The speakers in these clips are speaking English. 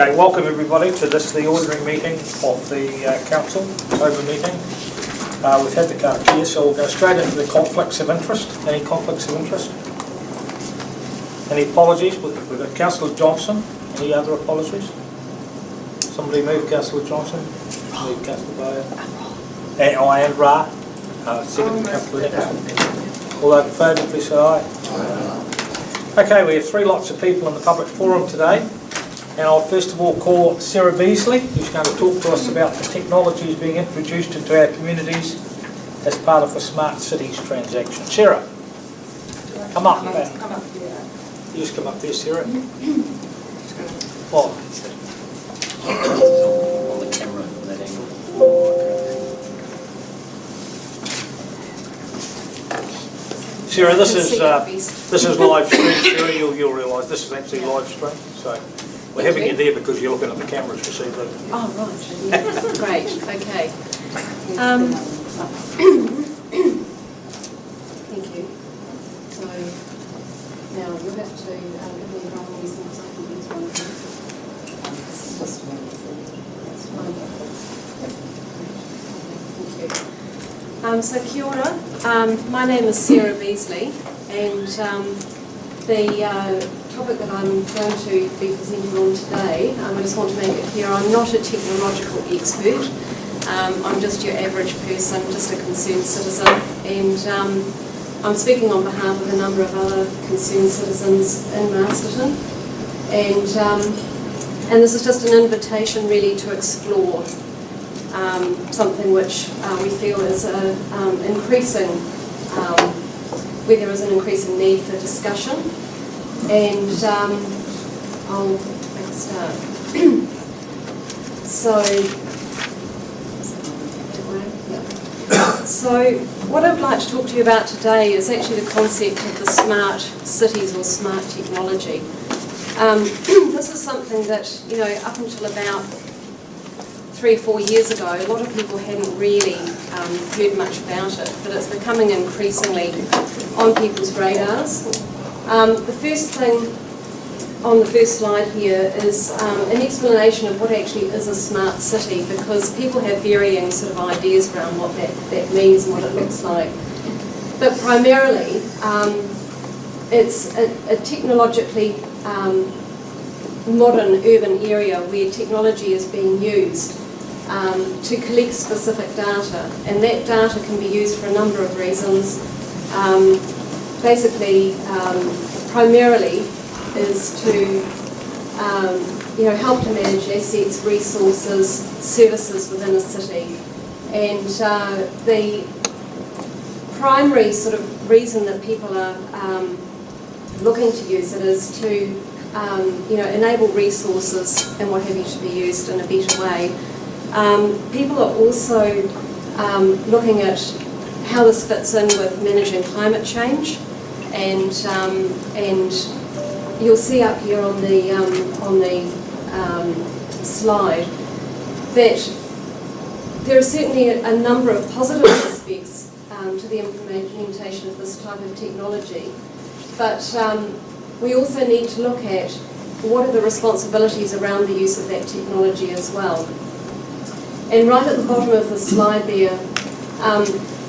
Okay, welcome everybody to the ordinary meeting of the council, October meeting. We've had the card here, so we'll go straight into the conflicts of interest. Any conflicts of interest? Any apologies? We've got Councillor Johnson. Any other apologies? Somebody move Councillor Johnson. Move Councillor Bayer. And Ra. Second Councillor Nicholson. All those in favour, please say aye. Okay, we have three lots of people in the public forum today. And I'll first of all call Sarah Beasley, who's going to talk to us about the technologies being introduced into our communities as part of the Smart Cities transaction. Sarah, come up. You just come up there, Sarah. Oh. On the camera from that angle. Sarah, this is live stream. Sarah, you'll realise this is actually live stream. So we're having you there because you're looking at the cameras to see that. Oh, right. Yeah. Great. Okay. Thank you. So now you'll have to give me the wrong reason because I can use one of them. That's fine. Thank you. So kia ora. My name is Sarah Beasley, and the topic that I'm going to be presenting on today, I just want to make it clear, I'm not a technological expert. I'm just your average person, just a concerned citizen, and I'm speaking on behalf of a number of other concerned citizens in Masterton, and this is just an invitation really to explore something which we feel is where there is an increasing need for discussion. And I'll make a start. So what I'd like to talk to you about today is actually the concept of the smart cities or smart technology. This is something that, up until about 3 or 4 years ago, a lot of people hadn't really heard much about it, but it's becoming increasingly on people's radars. The first thing on the first slide here is an explanation of what actually is a smart city, because people have varying sort of ideas around what that means and what it looks like. But primarily, it's a technologically modern urban area where technology is being used to collect specific data, and that data can be used for a number of reasons. Basically, primarily is to help to manage assets, resources, services within a city. And the primary sort of reason that people are looking to use it is to enable resources and what have you to be used in a better way. People are also looking at how this fits in with managing climate change, and you'll see up here on the slide that there are certainly a number of positive aspects to the implementation of this type of technology, but we also need to look at what are the responsibilities around the use of that technology as well. And right at the bottom of the slide there,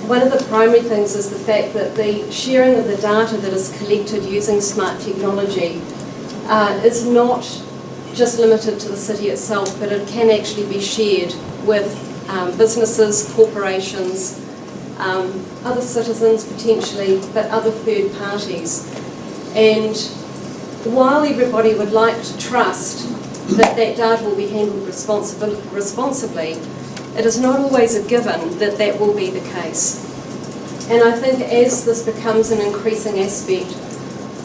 one of the primary things is the fact that the sharing of the data that is collected using smart technology is not just limited to the city itself, but it can actually be shared with businesses, corporations, other citizens potentially, but other third parties. And while everybody would like to trust that that data will be handled responsibly, it is not always a given that that will be the case. And I think as this becomes an increasing aspect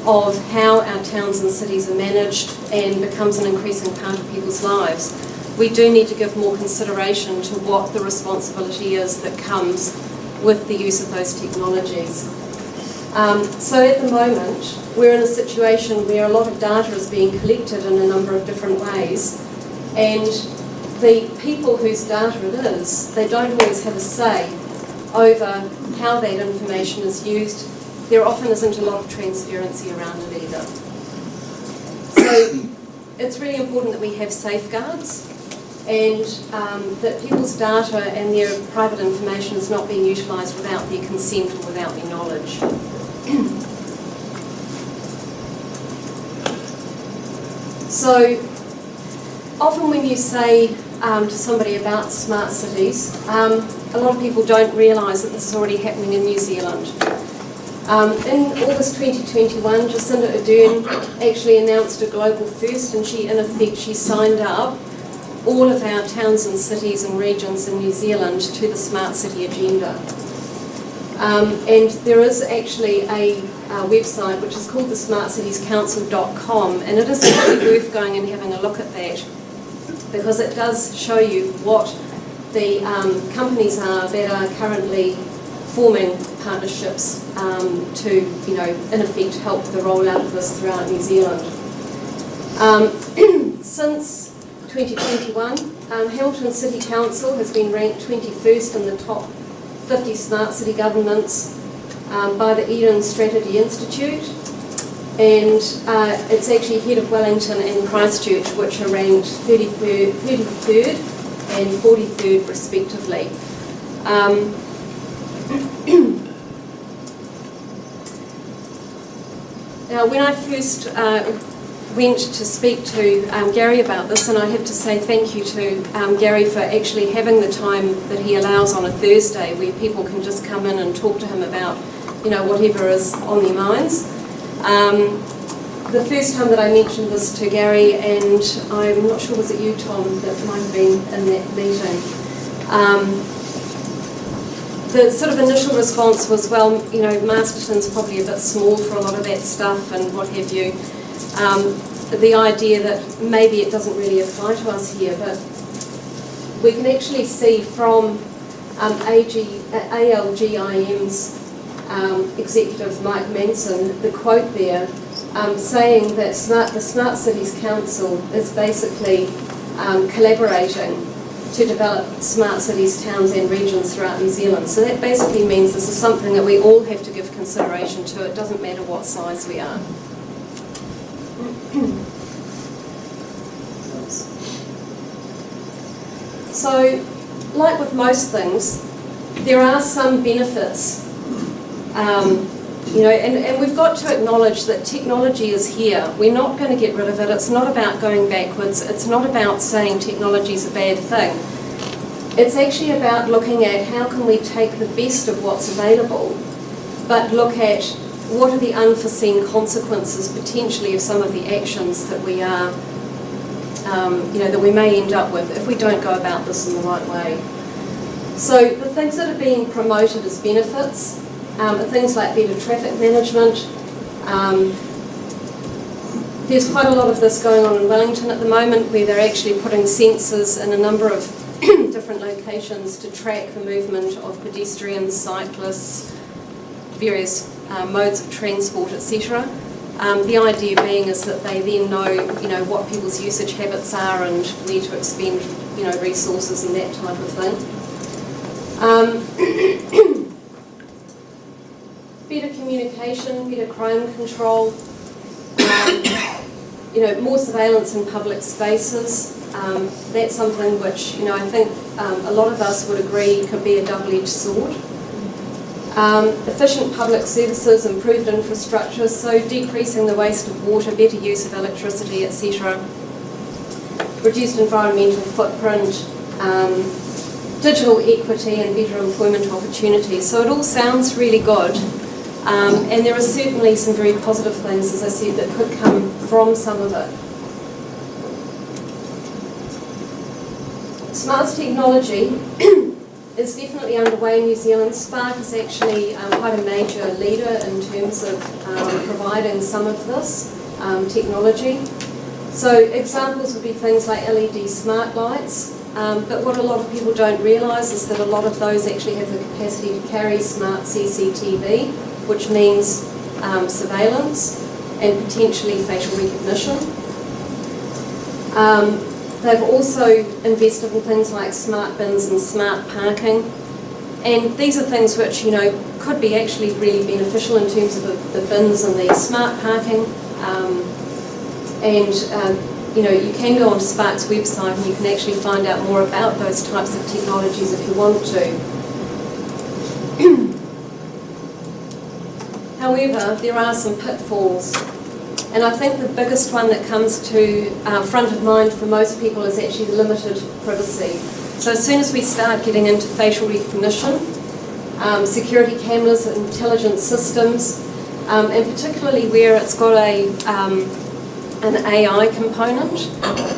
of how our towns and cities are managed and becomes an increasing part of people's lives, we do need to give more consideration to what the responsibility is that comes with the use of those technologies. So at the moment, we're in a situation where a lot of data is being collected in a number of different ways, and the people whose data it is, they don't always have a say over how that information is used. There often isn't a lot of transparency around it either. So it's really important that we have safeguards and that people's data and their private information is not being utilised without their consent or without their knowledge. So often when you say to somebody about smart cities, a lot of people don't realise that this is already happening in New Zealand. In August 2021, Jacinda Ardern actually announced a global first, and in effect she signed up all of our towns and cities and regions in New Zealand to the Smart City Agenda. And there is actually a website which is called the smartcitiescouncil.com, and it is really worth going and having a look at that, because it does show you what the companies are that are currently forming partnerships to, in effect help the rollout of this throughout New Zealand. Since 2021, Hamilton City Council has been ranked 21st in the top 50 smart city governments by the Eden Strategy Institute, and it's actually ahead of Wellington and Christchurch, which are ranked 33rd and 43rd respectively. Now, when I first went to speak to Gary about this, and I have to say thank you to Gary for actually having the time that he allows on a Thursday where people can just come in and talk to him about, whatever is on their minds. The first time that I mentioned this to Gary, and I'm not sure, was it you, Tom, that might have been in that meeting, the sort of initial response was, well, Masterton's probably a bit small for a lot of that stuff and what have you. The idea that maybe it doesn't really apply to us here, but we can actually see from ALGIM's executive Mike Manson, the quote there, saying that the Smart Cities Council is basically collaborating to develop smart cities, towns and regions throughout New Zealand. So that basically means this is something that we all have to give consideration to. It doesn't matter what size we are. So, like with most things, there are some benefits, and we've got to acknowledge that technology is here. We're not going to get rid of it. It's not about going backwards. It's not about saying technology is a bad thing. It's actually about looking at how can we take the best of what's available, but look at what are the unforeseen consequences potentially of some of the actions that we are, that we may end up with if we don't go about this in the right way. So the things that are being promoted as benefits are things like better traffic management. There's quite a lot of this going on in Wellington at the moment, where they're actually putting sensors in a number of different locations to track the movement of pedestrians, cyclists, various modes of transport, etc. The idea being is that they then know, what people's usage habits are and where to expend, resources and that type of thing. Better communication, better crime control, more surveillance in public spaces. That's something which, I think a lot of us would agree could be a double-edged sword. Efficient public services, improved infrastructure, so decreasing the waste of water, better use of electricity, etc. Reduced environmental footprint, digital equity and better employment opportunities. So it all sounds really good, and there are certainly some very positive things, as I said, that could come from some of it. Smart technology is definitely underway in New Zealand. Spark is actually quite a major leader in terms of providing some of this technology. So examples would be things like LED smart lights, but what a lot of people don't realise is that a lot of those actually have the capacity to carry smart CCTV, which means surveillance and potentially facial recognition. They've also invested in things like smart bins and smart parking, and these are things which could be actually really beneficial in terms of the bins and the smart parking, and you can go onto Spark's website and you can actually find out more about those types of technologies if you want to. However, there are some pitfalls, and I think the biggest one that comes to front of mind for most people is actually the limited privacy. So as soon as we start getting into facial recognition, security cameras, intelligence systems, and particularly where it's got an AI component,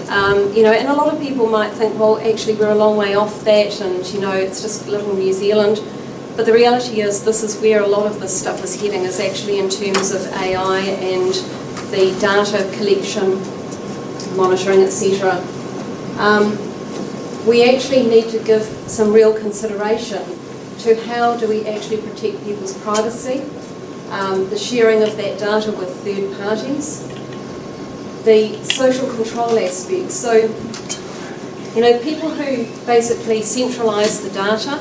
and a lot of people might think, well, actually we're a long way off that, and it's just little New Zealand. But the reality is this is where a lot of this stuff is heading, is actually in terms of AI and the data collection, monitoring, etc. We actually need to give some real consideration to how do we actually protect people's privacy, the sharing of that data with third parties, the social control aspects. So, people who basically centralise the data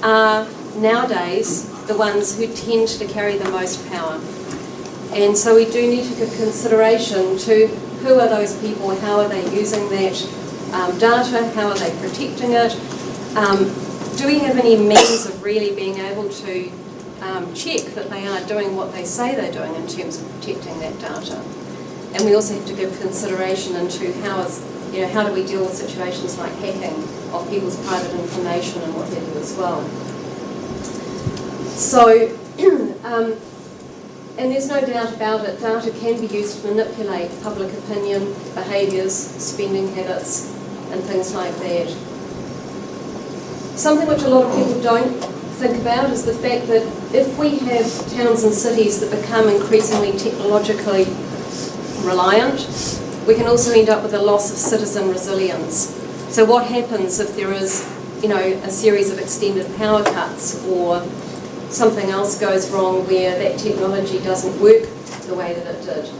are nowadays the ones who tend to carry the most power. And so we do need to give consideration to who are those people, how are they using that data, how are they protecting it, do we have any means of really being able to check that they are doing what they say they're doing in terms of protecting that data. And we also have to give consideration into how do we deal with situations like hacking of people's private information and what have you as well. So, and there's no doubt about it, data can be used to manipulate public opinion, behaviours, spending habits, and things like that. Something which a lot of people don't think about is the fact that if we have towns and cities that become increasingly technologically reliant, we can also end up with a loss of citizen resilience. So what happens if there is, a series of extended power cuts, or something else goes wrong where that technology doesn't work the way that it did?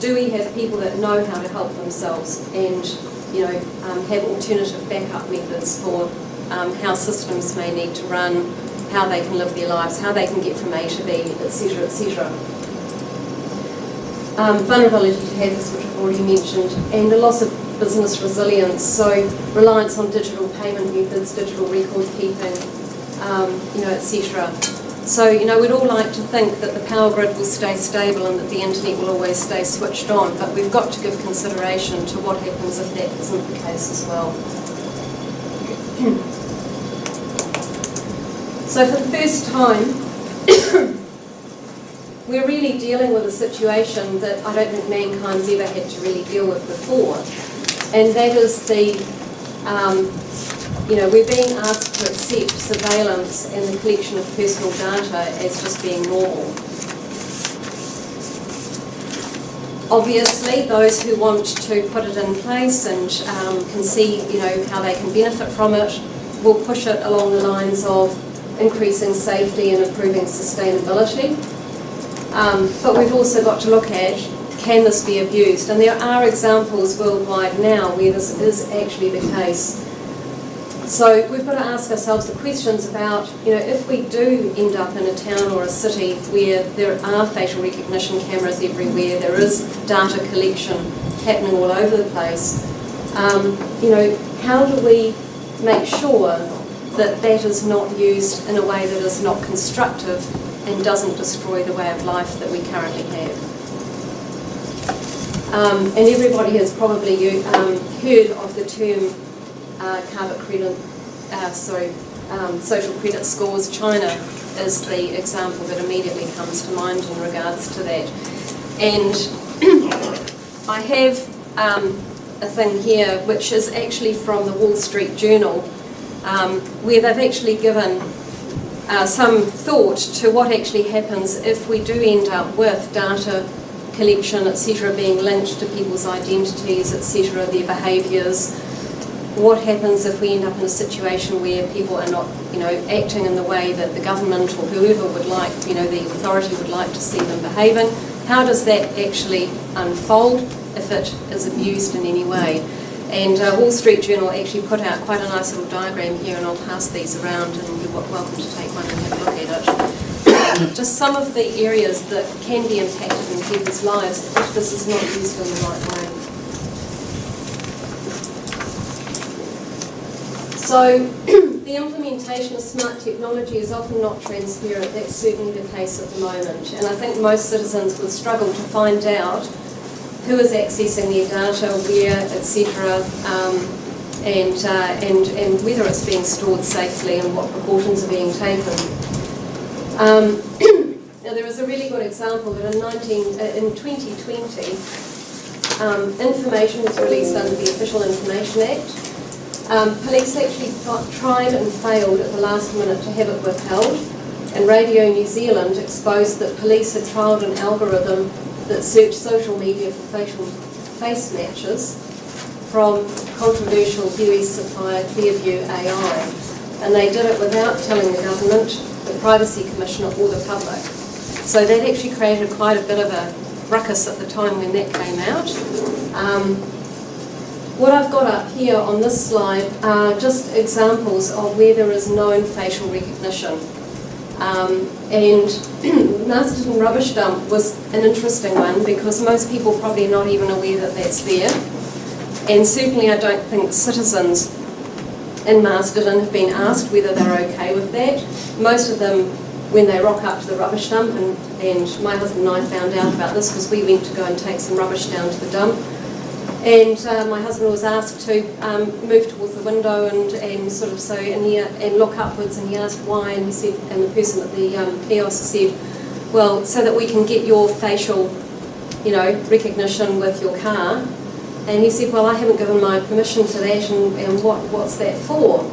Do we have people that know how to help themselves and, have alternative backup methods for how systems may need to run, how they can live their lives, how they can get from A to B, etc., etc. Vulnerability to hackers, which I've already mentioned, and a loss of business resilience, so reliance on digital payment methods, digital record keeping, etc. So, we'd all like to think that the power grid will stay stable and that the internet will always stay switched on, but we've got to give consideration to what happens if that isn't the case as well. So for the first time, we're really dealing with a situation that I don't think mankind's ever had to really deal with before, and that is we're being asked to accept surveillance and the collection of personal data as just being normal. Obviously, those who want to put it in place and can see, how they can benefit from it, will push it along the lines of increasing safety and improving sustainability. But we've also got to look at, can this be abused? And there are examples worldwide now where this is actually the case. So we've got to ask ourselves the questions about, if we do end up in a town or a city where there are facial recognition cameras everywhere, there is data collection happening all over the place, how do we make sure that that is not used in a way that is not constructive and doesn't destroy the way of life that we currently have? And everybody has probably heard of the term social credit scores. China is the example that immediately comes to mind in regards to that. And I have a thing here which is actually from the Wall Street Journal, where they've actually given some thought to what actually happens if we do end up with data collection, etc., being linked to people's identities, etc., their behaviours. What happens if we end up in a situation where people are not, acting in the way that the government or whoever would like, the authority would like to see them behaving? How does that actually unfold if it is abused in any way? And Wall Street Journal actually put out quite a nice little diagram here, and I'll pass these around and you're welcome to take one and have a look at it. Just some of the areas that can be impacted in people's lives if this is not used in the right way. So the implementation of smart technology is often not transparent. That's certainly the case at the moment. And I think most citizens would struggle to find out who is accessing their data, where, etc., and whether it's being stored safely and what precautions are being taken. Now there is a really good example that in 2020, information was released under the Official Information Act. Police actually tried and failed at the last minute to have it withheld, and Radio New Zealand exposed that police had trialled an algorithm that searched social media for face matches from controversial US supplier Clearview AI. And they did it without telling the government, the Privacy Commissioner or the public. So that actually created quite a bit of a ruckus at the time when that came out. What I've got up here on this slide are just examples of where there is known facial recognition. And Masterton rubbish dump was an interesting one because most people probably are not even aware that that's there. And certainly I don't think citizens in Masterton have been asked whether they're okay with that. Most of them, when they rock up to the rubbish dump, and my husband and I found out about this because we went to go and take some rubbish down to the dump, and my husband was asked to move towards the window and sort of and look upwards, and he asked why, and he said, and the person at the kiosk said, well, so that we can get your facial, recognition with your car. And he said, well, I haven't given my permission to that, and what's that for?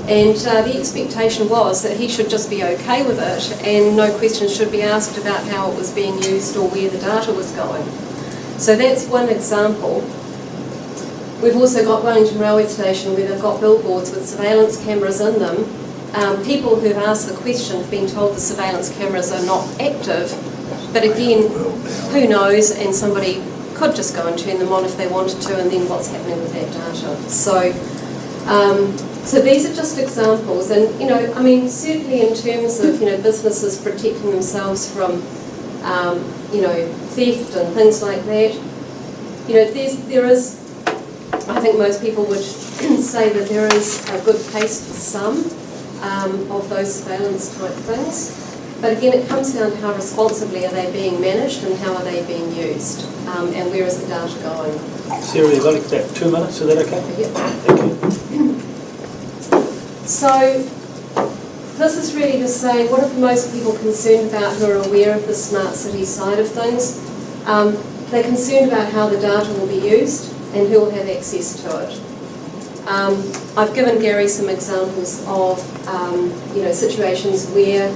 And the expectation was that he should just be okay with it, and no questions should be asked about how it was being used or where the data was going. So that's one example. We've also got Wellington Railway Station where they've got billboards with surveillance cameras in them. People who've asked the question have been told the surveillance cameras are not active, but again, who knows, and somebody could just go and turn them on if they wanted to, and then what's happening with that data. So these are just examples, and certainly in terms of businesses protecting themselves from theft and things like that, there is, I think most people would say that there is a good place for some of those surveillance type things. But again, it comes down to how responsibly are they being managed and how are they being used, and where is the data going. Sarah, you've got that 2 minutes, is that okay? Yep. Thank you. So this is really to say, what are most people concerned about who are aware of the smart city side of things? They're concerned about how the data will be used and who will have access to it. I've given Gary some examples of situations where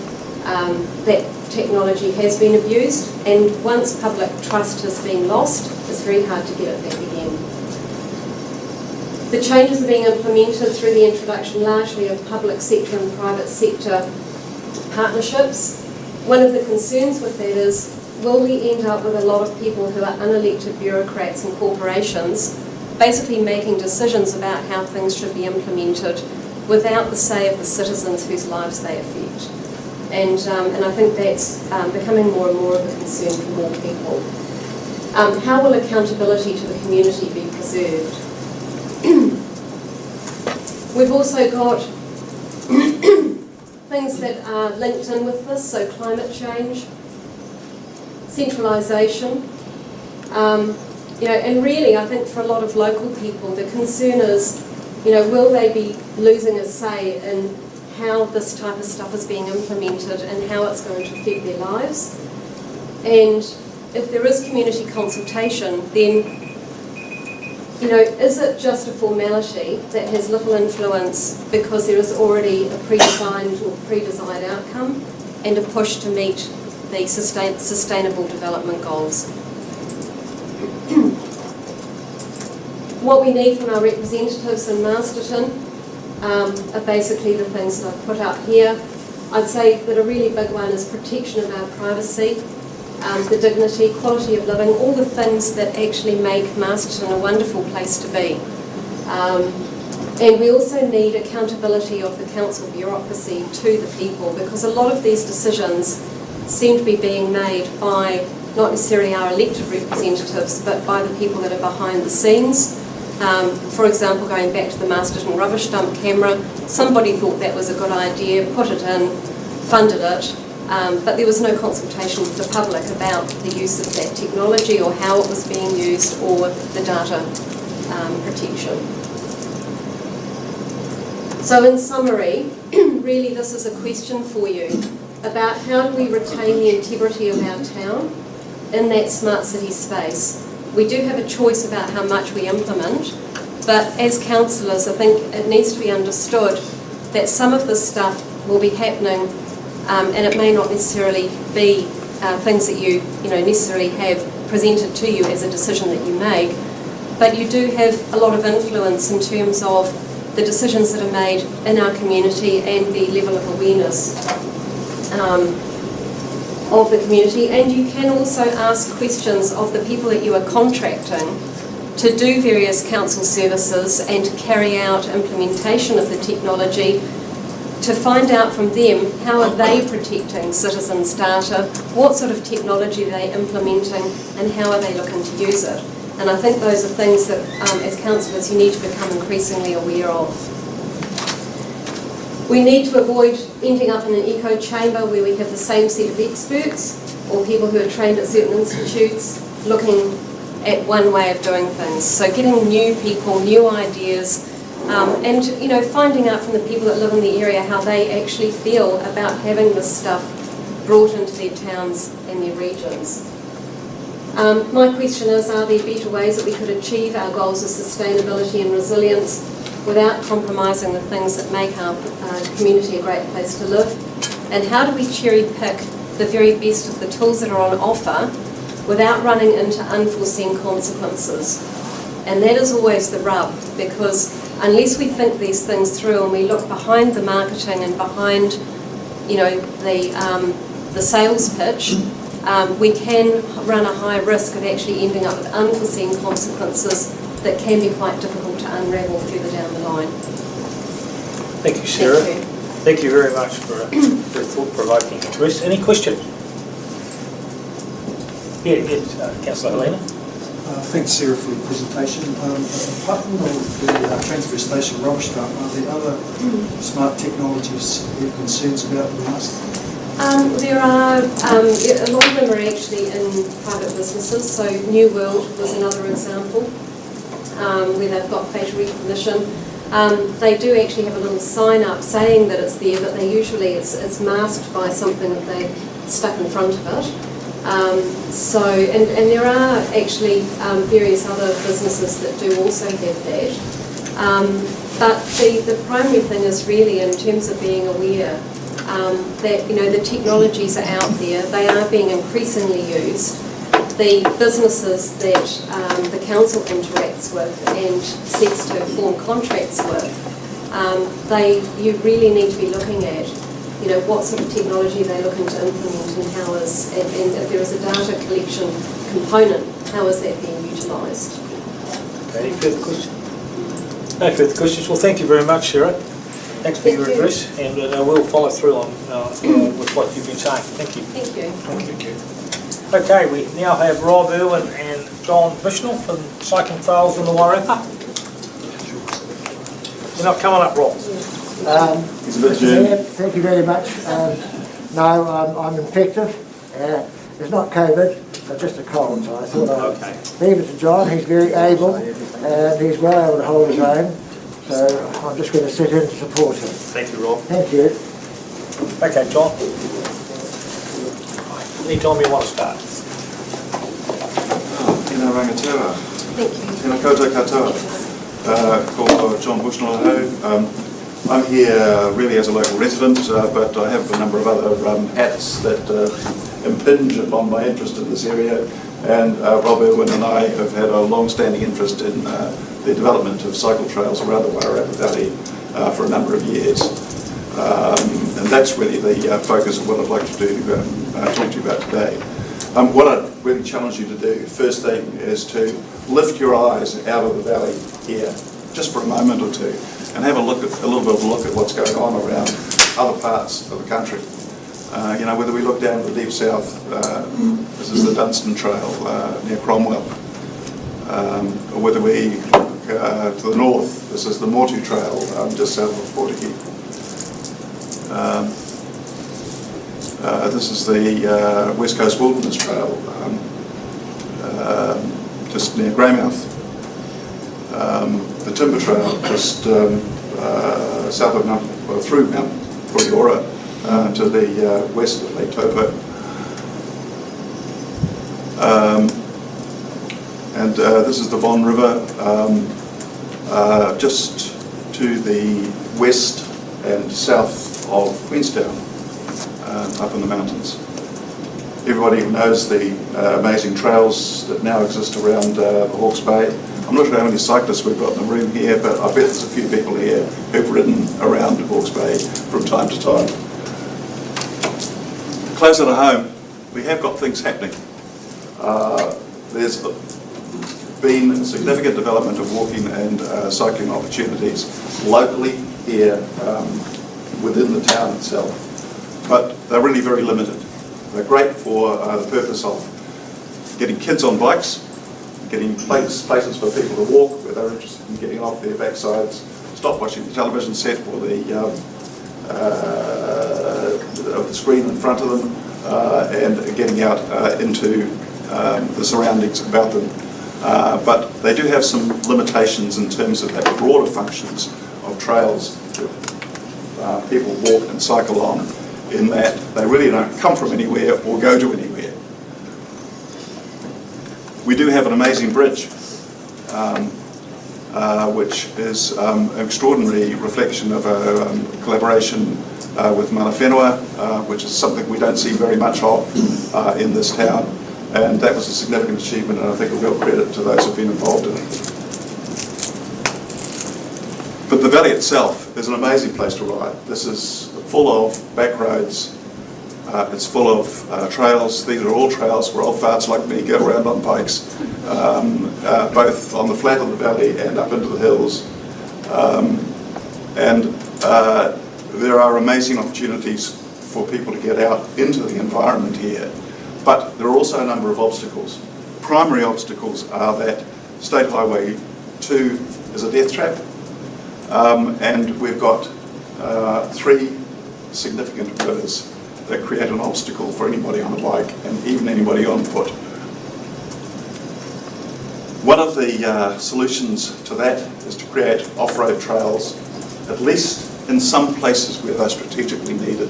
that technology has been abused, and once public trust has been lost, it's very hard to get it back again. The changes are being implemented through the introduction largely of public sector and private sector partnerships. One of the concerns with that is, will we end up with a lot of people who are unelected bureaucrats and corporations basically making decisions about how things should be implemented without the say of the citizens whose lives they affect? And I think that's becoming more and more of a concern for more people. How will accountability to the community be preserved? We've also got things that are linked in with this, so climate change, centralisation, and really I think for a lot of local people the concern is, will they be losing a say in how this type of stuff is being implemented and how it's going to affect their lives? And if there is community consultation, then is it just a formality that has little influence because there is already a pre-designed or pre-desired outcome and a push to meet the sustainable development goals? What we need from our representatives in Masterton are basically the things that I've put up here. I'd say that a really big one is protection of our privacy, the dignity, quality of living, all the things that actually make Masterton a wonderful place to be. And we also need accountability of the council bureaucracy to the people, because a lot of these decisions seem to be being made by not necessarily our elected representatives, but by the people that are behind the scenes. For example, going back to the Masterton rubbish dump camera, somebody thought that was a good idea, put it in, funded it, but there was no consultation with the public about the use of that technology or how it was being used or the data protection. So in summary, really this is a question for you about how do we retain the integrity of our town in that smart city space. We do have a choice about how much we implement, but as councillors I think it needs to be understood that some of this stuff will be happening and it may not necessarily be things that you necessarily have presented to you as a decision that you make, but you do have a lot of influence in terms of the decisions that are made in our community and the level of awareness of the community. And you can also ask questions of the people that you are contracting to do various council services and to carry out implementation of the technology, to find out from them how are they protecting citizens' data, what sort of technology are they implementing and how are they looking to use it. And I think those are things that as councillors you need to become increasingly aware of. We need to avoid ending up in an echo chamber where we have the same set of experts or people who are trained at certain institutes looking at one way of doing things. So getting new people, new ideas, and finding out from the people that live in the area how they actually feel about having this stuff brought into their towns and their regions. My question is, are there better ways that we could achieve our goals of sustainability and resilience without compromising the things that make our community a great place to live? And how do we cherry pick the very best of the tools that are on offer without running into unforeseen consequences? And that is always the rub, because unless we think these things through and we look behind the marketing and behind the sales pitch, we can run a high risk of actually ending up with unforeseen consequences that can be quite difficult to unravel further down the line. Thank you, Sarah. Thank you very much for a very thought-provoking address. Any questions? Councillor Helena. Thanks, Sarah, for your presentation. Apart from the transfer station rubbish dump, are there other smart technologies you have concerns about in the Masterton? There are, a lot of them are actually in private businesses, so New World was another example, where they've got facial recognition. They do actually have a little sign up saying that it's there, but they usually, it's masked by something that they stuck in front of it. And there are actually various other businesses that do also have that. But the primary thing is really in terms of being aware that the technologies are out there, they are being increasingly used. The businesses that the council interacts with and seeks to form contracts with, you really need to be looking at what sort of technology they're looking to implement and how is, and if there is a data collection component, how is that being utilised? Any further questions? No further questions. Well, thank you very much, Sarah. Thanks for your address, and we'll follow through on with what you've been saying. Thank you. Thank you. Thank you. Okay, we now have Rob Irwin and John Bushnell from Cycling Trails in the Wairarapa. You're not coming up, Rob. Thank you very much. No, I'm infected. It's not COVID, but just a cold. So I thought I'd leave it to John. He's very able and he's well able to hold his own. So I'm just going to sit in to support him. Thank you, Rob. Thank you. Okay, John. Anytime you want to start. Tēnā rangatira. Thank you. Tēnā koutou katoa. Ko John Bushnell I'm here really as a local resident, but I have a number of other hats that impinge upon my interest in this area. And Rob Irwin and I have had a long-standing interest in the development of cycle trails around the Wairarapa Valley for a number of years. And that's really the focus of what I'd like to do, talk to you about today. What I'd really challenge you to do, first thing, is to lift your eyes out of the valley here, just for a moment or two, and have a little bit of a look at what's going on around other parts of the country. Whether we look down to the deep south, this is the Dunstan Trail near Cromwell, or whether we look to the north, this is the Motu Trail, just south of Portuguese. This is the West Coast Wilderness Trail, just near Greymouth. The Timber Trail, just south of through Mount Puriora to the west of Lake Taupo. And this is the Von River, just to the west and south of Queenstown, up in the mountains. Everybody knows the amazing trails that now exist around the Hawke's Bay. I'm not sure how many cyclists we've got in the room here, but I bet there's a few people here who've ridden around Hawke's Bay from time to time. Closer to home, we have got things happening. There's been a significant development of walking and cycling opportunities locally here within the town itself, but they're really very limited. They're great for the purpose of getting kids on bikes, getting places for people to walk where they're interested in getting off their backsides, stop watching the television set or the screen in front of them, and getting out into the surroundings about them. But they do have some limitations in terms of that broader functions of trails that people walk and cycle on, in that they really don't come from anywhere or go to anywhere. We do have an amazing bridge, which is an extraordinary reflection of a collaboration with Mana Whenua, which is something we don't see very much of in this town. And that was a significant achievement, and I think a real credit to those who've been involved in it. But the valley itself is an amazing place to ride. This is full of back roads. It's full of trails. These are all trails where old farts like me go around on bikes, both on the flat of the valley and up into the hills. There are amazing opportunities for people to get out into the environment here. But there are also a number of obstacles. Primary obstacles are that State Highway 2 is a death trap, and we've got 3 significant rivers that create an obstacle for anybody on a bike and even anybody on foot. One of the solutions to that is to create off-road trails, at least in some places where they're strategically needed.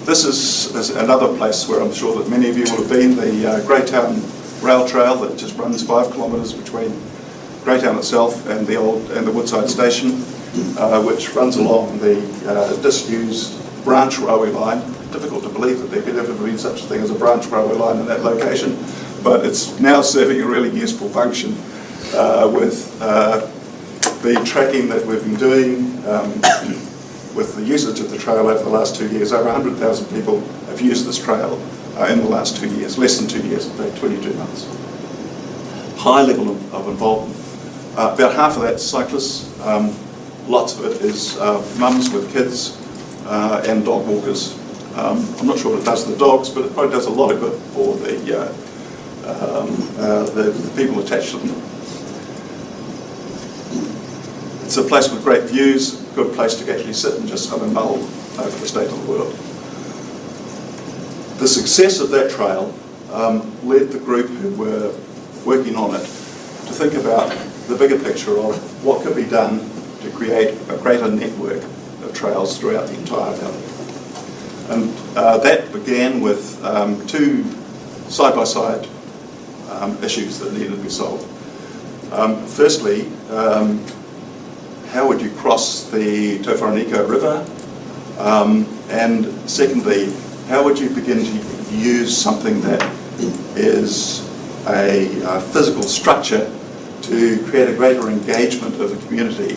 This is another place where I'm sure that many of you will have been, the Greytown Rail Trail that just runs 5 kilometres between Greytown itself and the Woodside Station, which runs along the disused branch railway line. Difficult to believe that there could ever be such a thing as a branch railway line in that location, but it's now serving a really useful function with the tracking that we've been doing. With the usage of the trail over the last 2 years. Over 100,000 people have used this trail in the last 2 years, less than 2 years, in fact 22 months. High level of involvement. About half of that cyclists, lots of it is mums with kids and dog walkers. I'm not sure what it does to the dogs, but it probably does a lot of good for the people attached to them. It's a place with great views, a good place to actually sit and just have a mull over the state of the world. The success of that trail led the group who were working on it to think about the bigger picture of what could be done to create a greater network of trails throughout the entire valley. And that began with 2 side-by-side issues that needed to be solved. Firstly, how would you cross the Tauwharaniko River? And secondly, how would you begin to use something that is a physical structure to create a greater engagement of the community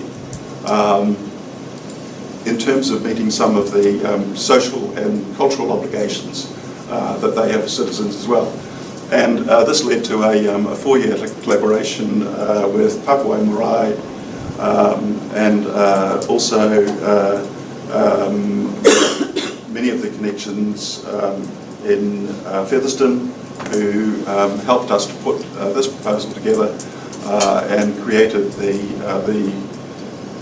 in terms of meeting some of the social and cultural obligations that they have as citizens as well. And this led to a 4-year collaboration with Papua Marae, and also many of the connections in Featherston, who helped us to put this proposal together and created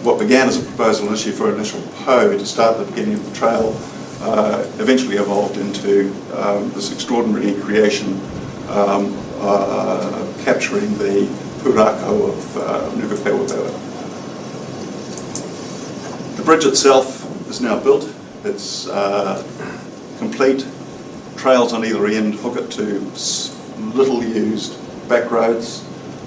what began as a proposal initially for an initial PO to start the beginning of the trail, eventually evolved into this extraordinary creation capturing the pūrākau of Nukupewa. The bridge itself is now built. It's complete. Trails on either end hook it to little used back roads,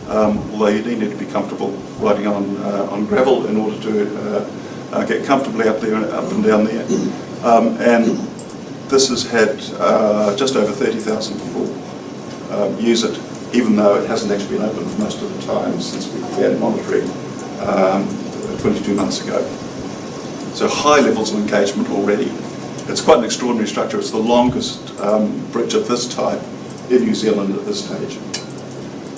although you do need to be comfortable riding on gravel in order to get comfortably up and down there. And this has had just over 30,000 people use it, even though it hasn't actually been open most of the time since we began monitoring 22 months ago. So high levels of engagement already. It's quite an extraordinary structure. It's the longest bridge of this type in New Zealand at this stage.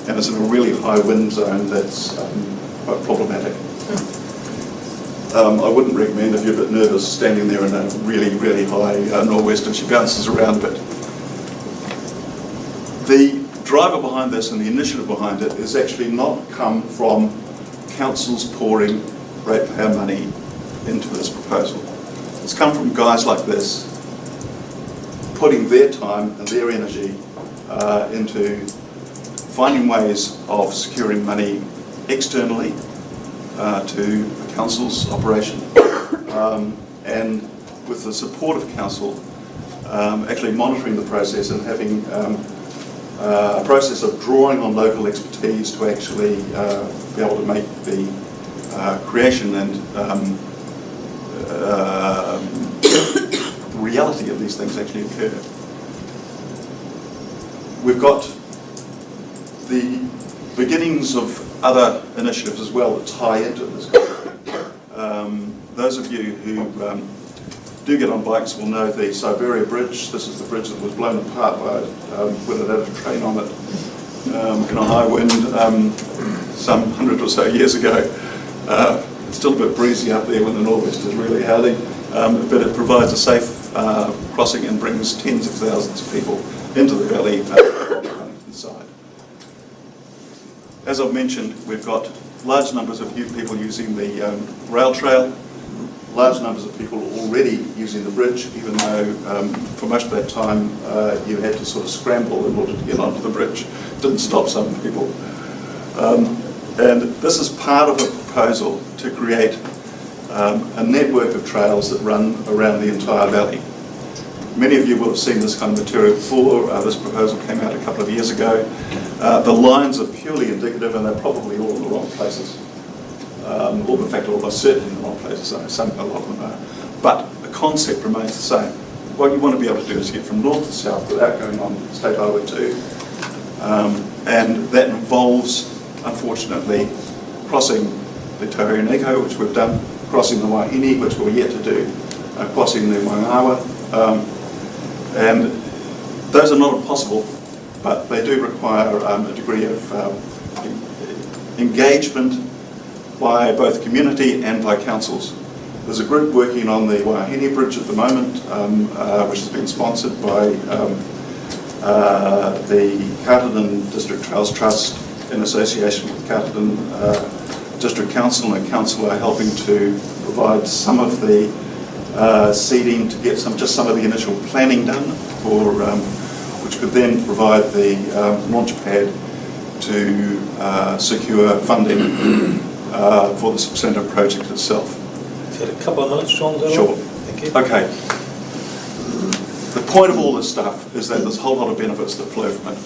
And it's in a really high wind zone that's quite problematic. I wouldn't recommend if you're a bit nervous standing there in a really, really high nor'wester. She bounces around a bit. The driver behind this and the initiative behind it is actually not come from councils pouring ratepayer money into this proposal. It's come from guys like this putting their time and their energy into finding ways of securing money externally to the council's operation, and with the support of council, actually monitoring the process and having a process of drawing on local expertise to actually be able to make the creation and the reality of these things actually occur. We've got the beginnings of other initiatives as well that tie into this kind of thing. Those of you who do get on bikes will know the Siberia Bridge. This is the bridge that was blown apart by when it had a train on it in a high wind some 100 or so years ago. It's still a bit breezy up there when the nor'west is really howling, but it provides a safe crossing and brings tens of thousands of people into the valley inside. As I've mentioned, we've got large numbers of people using the rail trail, large numbers of people already using the bridge, even though for most of that time you had to sort of scramble in order to get onto the bridge. Didn't stop some people. And this is part of a proposal to create a network of trails that run around the entire valley. Many of you will have seen this kind of material before. This proposal came out a couple of years ago. The lines are purely indicative and they're probably all in the wrong places. Or in fact, almost certainly in the wrong places. A lot of them are. But the concept remains the same. What you want to be able to do is get from north to south without going on State Highway 2. And that involves, unfortunately, crossing the Taurianiko, which we've done, crossing the Wahine, which we're yet to do, crossing the Wangawa. And those are not impossible, but they do require a degree of engagement by both community and by councils. There's a group working on the Wahine Bridge at the moment, which has been sponsored by the Masterton District Trails Trust in association with Masterton District Council, and Council are helping to provide some of the seeding to get just some of the initial planning done, for which could then provide the launch pad to secure funding for the centre project itself. You've had a couple of minutes, John. Sure. Thank you. Okay. The point of all this stuff is that there's a whole lot of benefits that flow from it.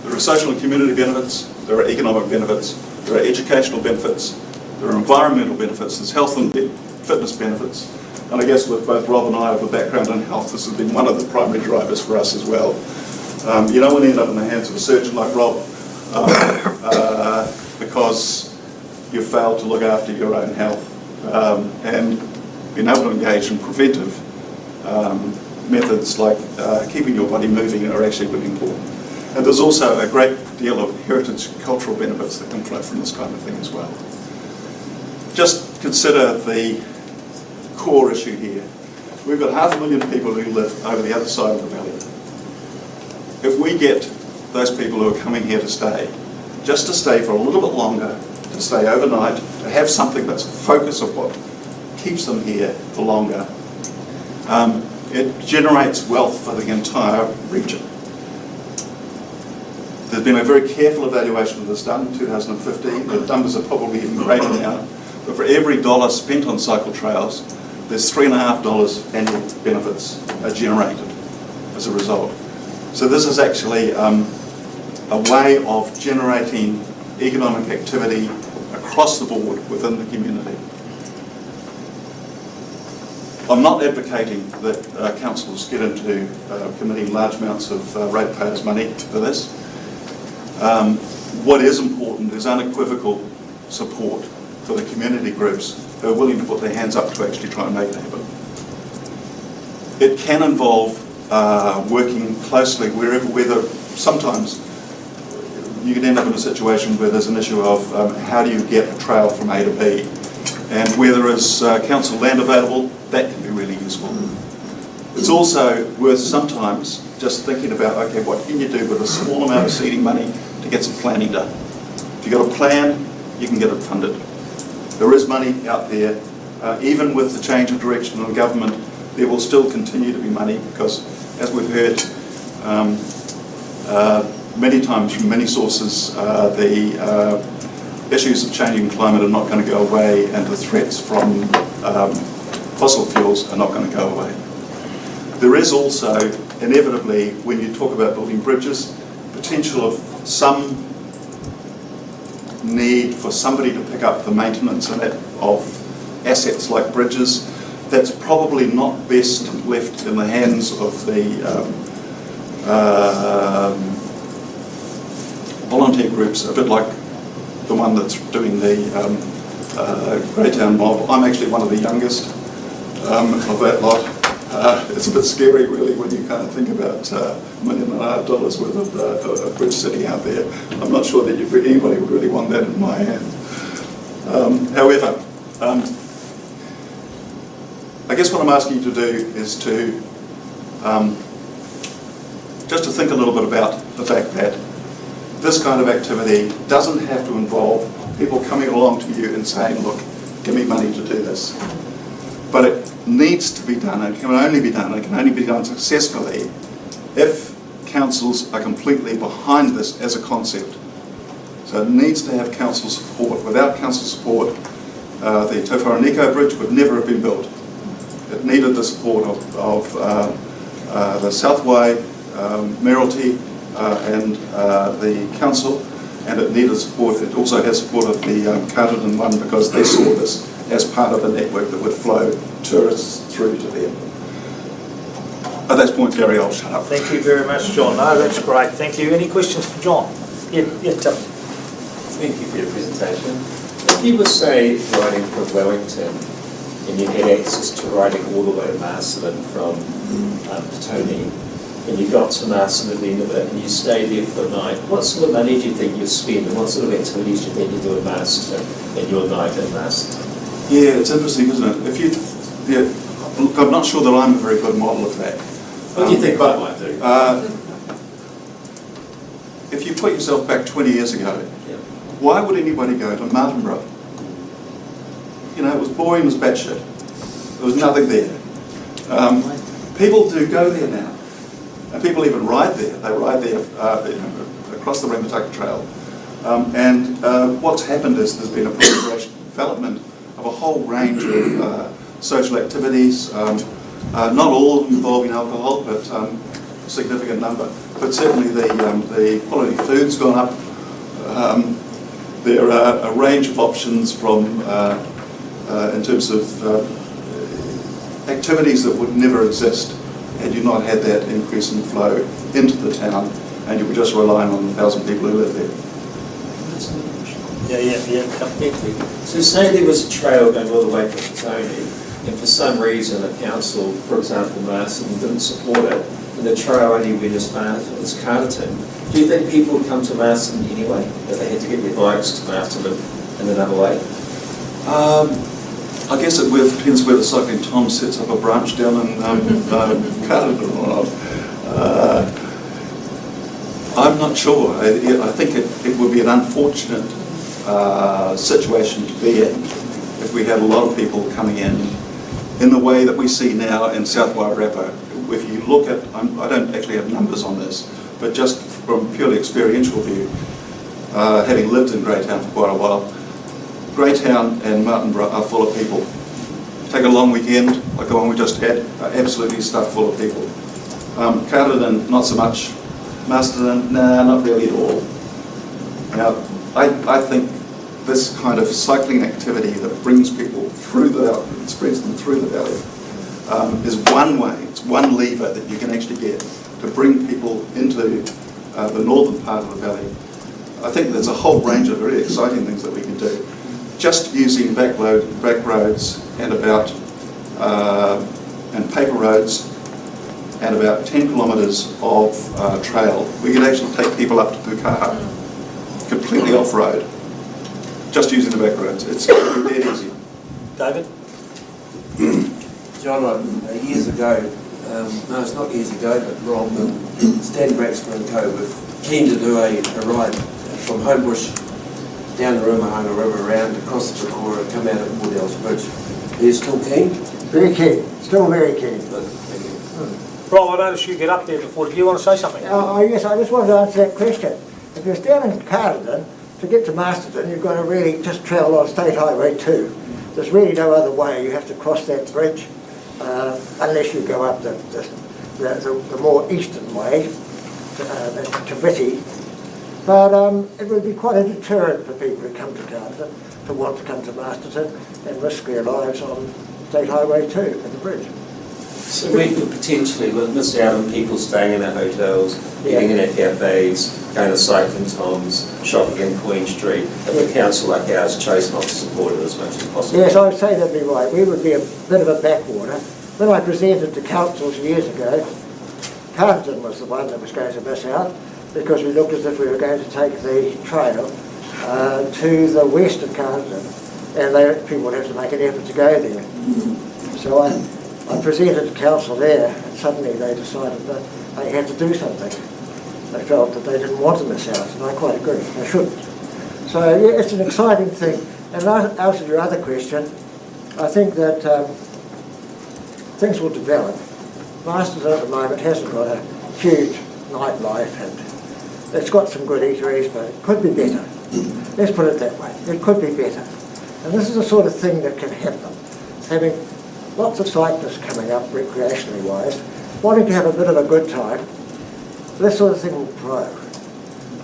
There are social and community benefits, there are economic benefits, there are educational benefits, there are environmental benefits, there's health and fitness benefits. And I guess with both Rob and I have a background in health, this has been one of the primary drivers for us as well. You don't want to end up in the hands of a surgeon like Rob because you failed to look after your own health. And being able to engage in preventive methods like keeping your body moving are actually really important. And there's also a great deal of heritage and cultural benefits that can flow from this kind of thing as well. Just consider the core issue here. We've got 500,000 people who live over the other side of the valley. If we get those people who are coming here to stay just to stay for a little bit longer, to stay overnight, to have something that's a focus of what keeps them here for longer. It generates wealth for the entire region. There's been a very careful evaluation of this done in 2015. The numbers are probably even greater now. But for every dollar spent on cycle trails, there's $3.50 annual benefits are generated as a result. So this is actually a way of generating economic activity across the board within the community. I'm not advocating that councils get into committing large amounts of ratepayers' money for this. What is important is unequivocal support for the community groups who are willing to put their hands up to actually try and make it happen. It can involve working closely whether sometimes you can end up in a situation where there's an issue of how do you get a trail from A to B, and where there is council land available, that can be really useful. It's also worth sometimes just thinking about, okay, what can you do with a small amount of seeding money to get some planning done? If you've got a plan, you can get it funded. There is money out there. Even with the change of direction of the government, there will still continue to be money because, as we've heard many times from many sources, the issues of changing climate are not going to go away, and the threats from fossil fuels are not going to go away. There is also, inevitably, when you talk about building bridges, potential of some need for somebody to pick up the maintenance of assets like bridges. That's probably not best left in the hands of the volunteer groups, a bit like the one that's doing the Greytown mob. I'm actually one of the youngest of that lot. It's a bit scary, really, when you kind of think about $1.5 million worth of bridge sitting out there. I'm not sure that anybody would really want that in my hands. However, I guess what I'm asking you to do is to just to think a little bit about the fact that this kind of activity doesn't have to involve people coming along to you and saying, look, give me money to do this. But it needs to be done, and it can only be done successfully if councils are completely behind this as a concept. So it needs to have council support. Without council support, the Tauwharaniko Bridge would never have been built. It needed the support of the Southway, Mayoralty, and the council, and it needed support. It also has support of the Masterton one because they saw this as part of a network that would flow tourists through to them. At that point, Gary, I'll shut up. Thank you very much, John. No, that's great. Thank you. Any questions for John? Yeah, Tim. Thank you for your presentation. If you were, say, riding from Wellington and you had access to riding all the way to Masterton from Petone, and you got to Masterton at the end of it and you stayed there for a night, what sort of money do you think you'd spend, and what sort of activities do you think you'd do in Masterton in your night at Masterton? Yeah, it's interesting, isn't it? If you, look, I'm not sure that I'm a very good model of that. What do you think I might do? If you put yourself back 20 years ago, why would anybody go to Martinborough? You know, it was boring as batshit. There was nothing there. People do go there now. And people even ride there. They ride there across the Ramataka Trail. What's happened is there's been a proliferation development of a whole range of social activities, not all of them involving alcohol, but a significant number. But certainly the quality of food's gone up. There are a range of options from, in terms of activities that would never exist had you not had that increase in flow into the town, and you were just relying on the 1,000 people who live there. Yeah. So say there was a trail going all the way from Petone, and for some reason the council, for example Masterton, didn't support it, and the trail only went as far as Carterton. Do you think people would come to Masterton anyway, if they had to get their bikes to Masterton in another way? I guess it depends whether Cycling Tom sets up a branch down in Carterton or not. I'm not sure. I think it would be be an unfortunate situation to be in if we had a lot of people coming in the way that we see now in South Wairarapa. If you look at, I don't actually have numbers on this, but just from purely experiential view, having lived in Greytown for quite a while, Greytown and Martinborough are full of people. Take a long weekend, like the one we just had, are absolutely stuffed full of people. Carterton, not so much. Masterton, nah, not really at all. Now, I think this kind of cycling activity that brings people through the valley, spreads them through the valley, is one way, it's one lever that you can actually get to bring people into the northern part of the valley. I think there's a whole range of very exciting things that we can do. Just using back roads and and paper roads and about 10 kilometres of trail, we can actually take people up to Pukaha, completely off-road, just using the back roads. It's dead easy. David? John, years ago, no, it's not years ago, but Rob and Stan Braxton and co were keen to do a ride from Homebush down the Ruamahanga River, around across the Pukora and come out at Wardell's Bridge. Are you still keen? Very keen, still very keen. Thank you. Rob, I noticed you get up there before. Do you want to say something? Yes, I just wanted to answer that question. If you're down in Carterton, to get to Masterton, you've got to really just travel on State Highway 2. There's really no other way. You have to cross that bridge unless you go up the more eastern way to Bitty. But it would be quite a deterrent for people who come to Carterton to want to come to Masterton and risk their lives on State Highway 2 at the bridge. So we could potentially miss out on people staying in our hotels, eating in our cafes, going to cycling toms, shopping in Queen Street, if a council like ours chose not to support it as much as possible. Yes, I would say that'd be right. We would be a bit of a backwater. When I presented to councils years ago, Carterton was the one that was going to miss out because we looked as if we were going to take the trail to the west of Carterton, and people would have to make an effort to go there. So I presented to council there, and suddenly they decided that they had to do something. They felt that they didn't want to miss out, and I quite agree, they shouldn't. So yeah, it's an exciting thing. And out of your other question, I think that things will develop. Masterton at the moment hasn't got a huge nightlife, and it's got some good eateries, but it could be better. Let's put it that way, it could be better. And this is the sort of thing that can happen. Having lots of cyclists coming up recreationally wise, wanting to have a bit of a good time, this sort of thing will grow.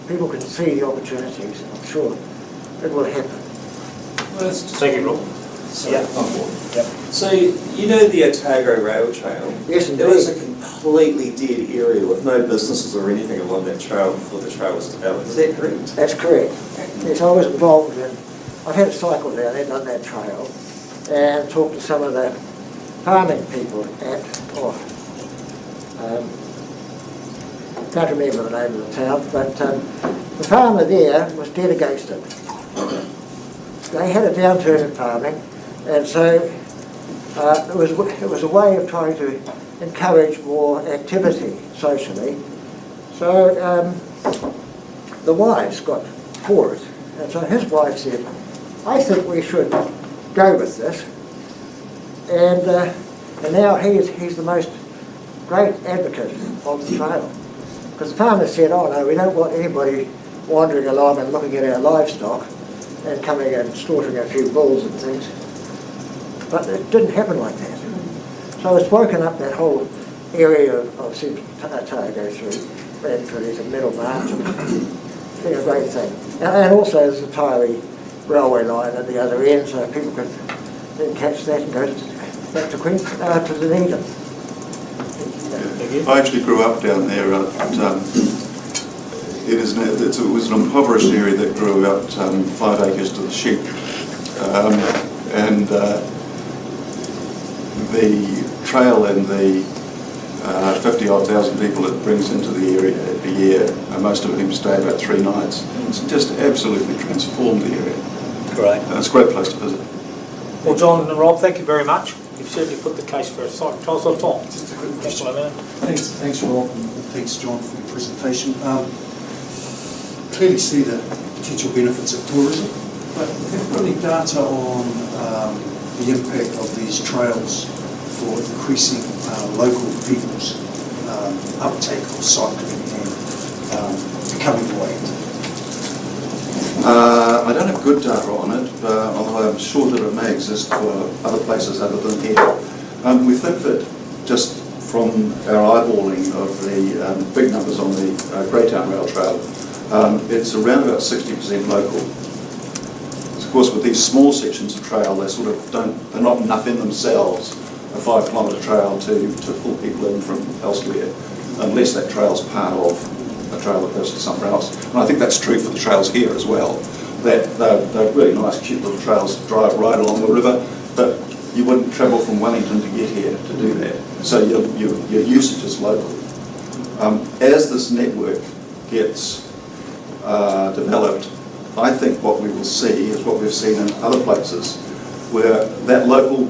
People can see the opportunities, and I'm sure it will happen. Well, Thank you, Rob. So, you know the Otago Rail Trail? Yes, indeed. It was a completely dead area with no businesses or anything along that trail before the trail was developed. Is that correct? That's correct. Yes, I was involved in, I've had a cycle down there, done that trail, and talked to some of the farming people at, can't remember the name of the town, but the farmer there was dead against it. They had a downturn in farming, and so it was a way of trying to encourage more activity socially. So the wives got for it, and so his wife said, I think we should go with this. And now he's the most great advocate of the trail. Because the farmer said, oh no, we don't want anybody wandering along and looking at our livestock and coming and slaughtering a few bulls and things. But it didn't happen like that. So it's woken up that whole area of Central Otago through Bradford into Middle March. It's been a great thing. And also there's the Tyree railway line at the other end, so people can then catch that and go back to Queensland, to Dunedin. I actually grew up down there. It was an impoverished area that grew about 5 acres to the sheep. And the trail and the 50-odd thousand people it brings into the area a year, most of whom stay about 3 nights, it's just absolutely transformed the area. Great. It's a great place to visit. Well, John and Rob, thank you very much. You've certainly put the case for a cycle. Tell us what Tom. Just a quick question. Thanks Rob, and thanks John for your presentation. Clearly see the potential benefits of tourism, but have you got any data on the impact of these trails for increasing local people's uptake of cycling and becoming more active? I don't have good data on it, although I'm sure that it may exist for other places other than here. We think that just from our eyeballing of the big numbers on the Greytown Rail Trail, it's around about 60% local. Of course, with these small sections of trail, they're not enough in themselves, a 5 kilometre trail to pull people in from elsewhere, unless that trail's part of a trail that goes to somewhere else. And I think that's true for the trails here as well. That they're really nice, cute little trails to drive right along the river, but you wouldn't travel from Wellington to get here to do that. So your usage is local. As this network gets developed, I think what we will see is what we've seen in other places, where that local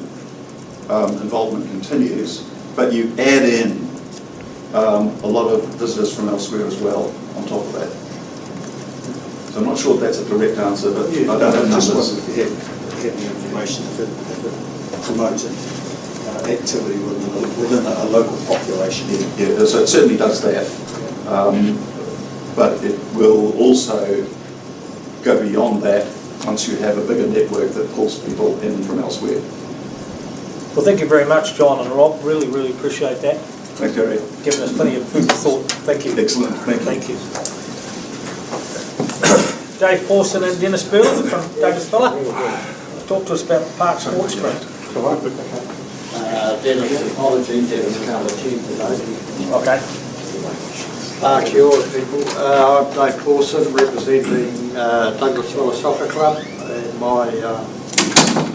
involvement continues, but you add in a lot of visitors from elsewhere as well on top of that. So I'm not sure if that's a direct answer, but I don't have just numbers. wondered if you had the information, if it promoted activity within a local population. Yeah, so it certainly does that, but it will also go beyond that once you have a bigger network that pulls people in from elsewhere. Well, thank you very much, John and Rob. Really, really appreciate that. Thanks, Gary. Giving us plenty of food for thought. Thank you. Excellent. Thank you. Thank you. Dave Pawson and Dennis Burley from Douglas Villa. Talk to us about the Park Sports Ground. Dennis, apologies, Dennis can't attend today. Okay. Park yours, people. I'm Dave Pawson, representing Douglas Villa Soccer Club, and my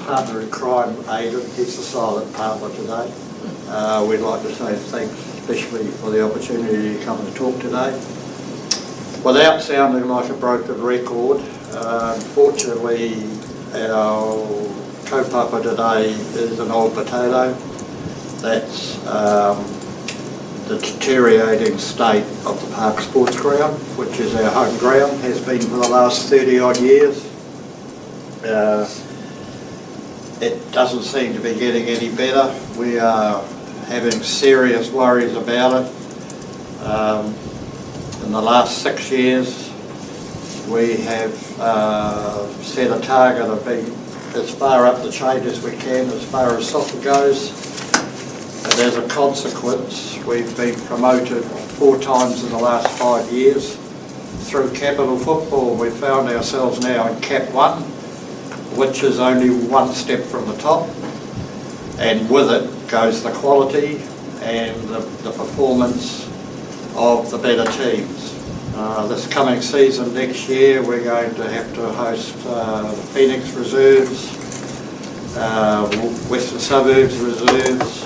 partner in crime, Aidan, he's the silent partner today. We'd like to say thanks especially for the opportunity to come and talk today. Without sounding like a broken record, unfortunately our kaupapa today is an old potato. That's the deteriorating state of the Park Sports Ground, which is our home ground, has been for the last 30 odd years. It doesn't seem to be getting any better. We are having serious worries about it. In the last 6 years, we have set a target of being as far up the chain as we can as far as soccer goes. And as a consequence, we've been promoted 4 times in the last 5 years. Through capital football, we've found ourselves now in Cap 1, which is only one step from the top. And with it goes the quality and the performance of the better teams. This coming season next year, we're going to have to host the Phoenix Reserves, Western Suburbs Reserves,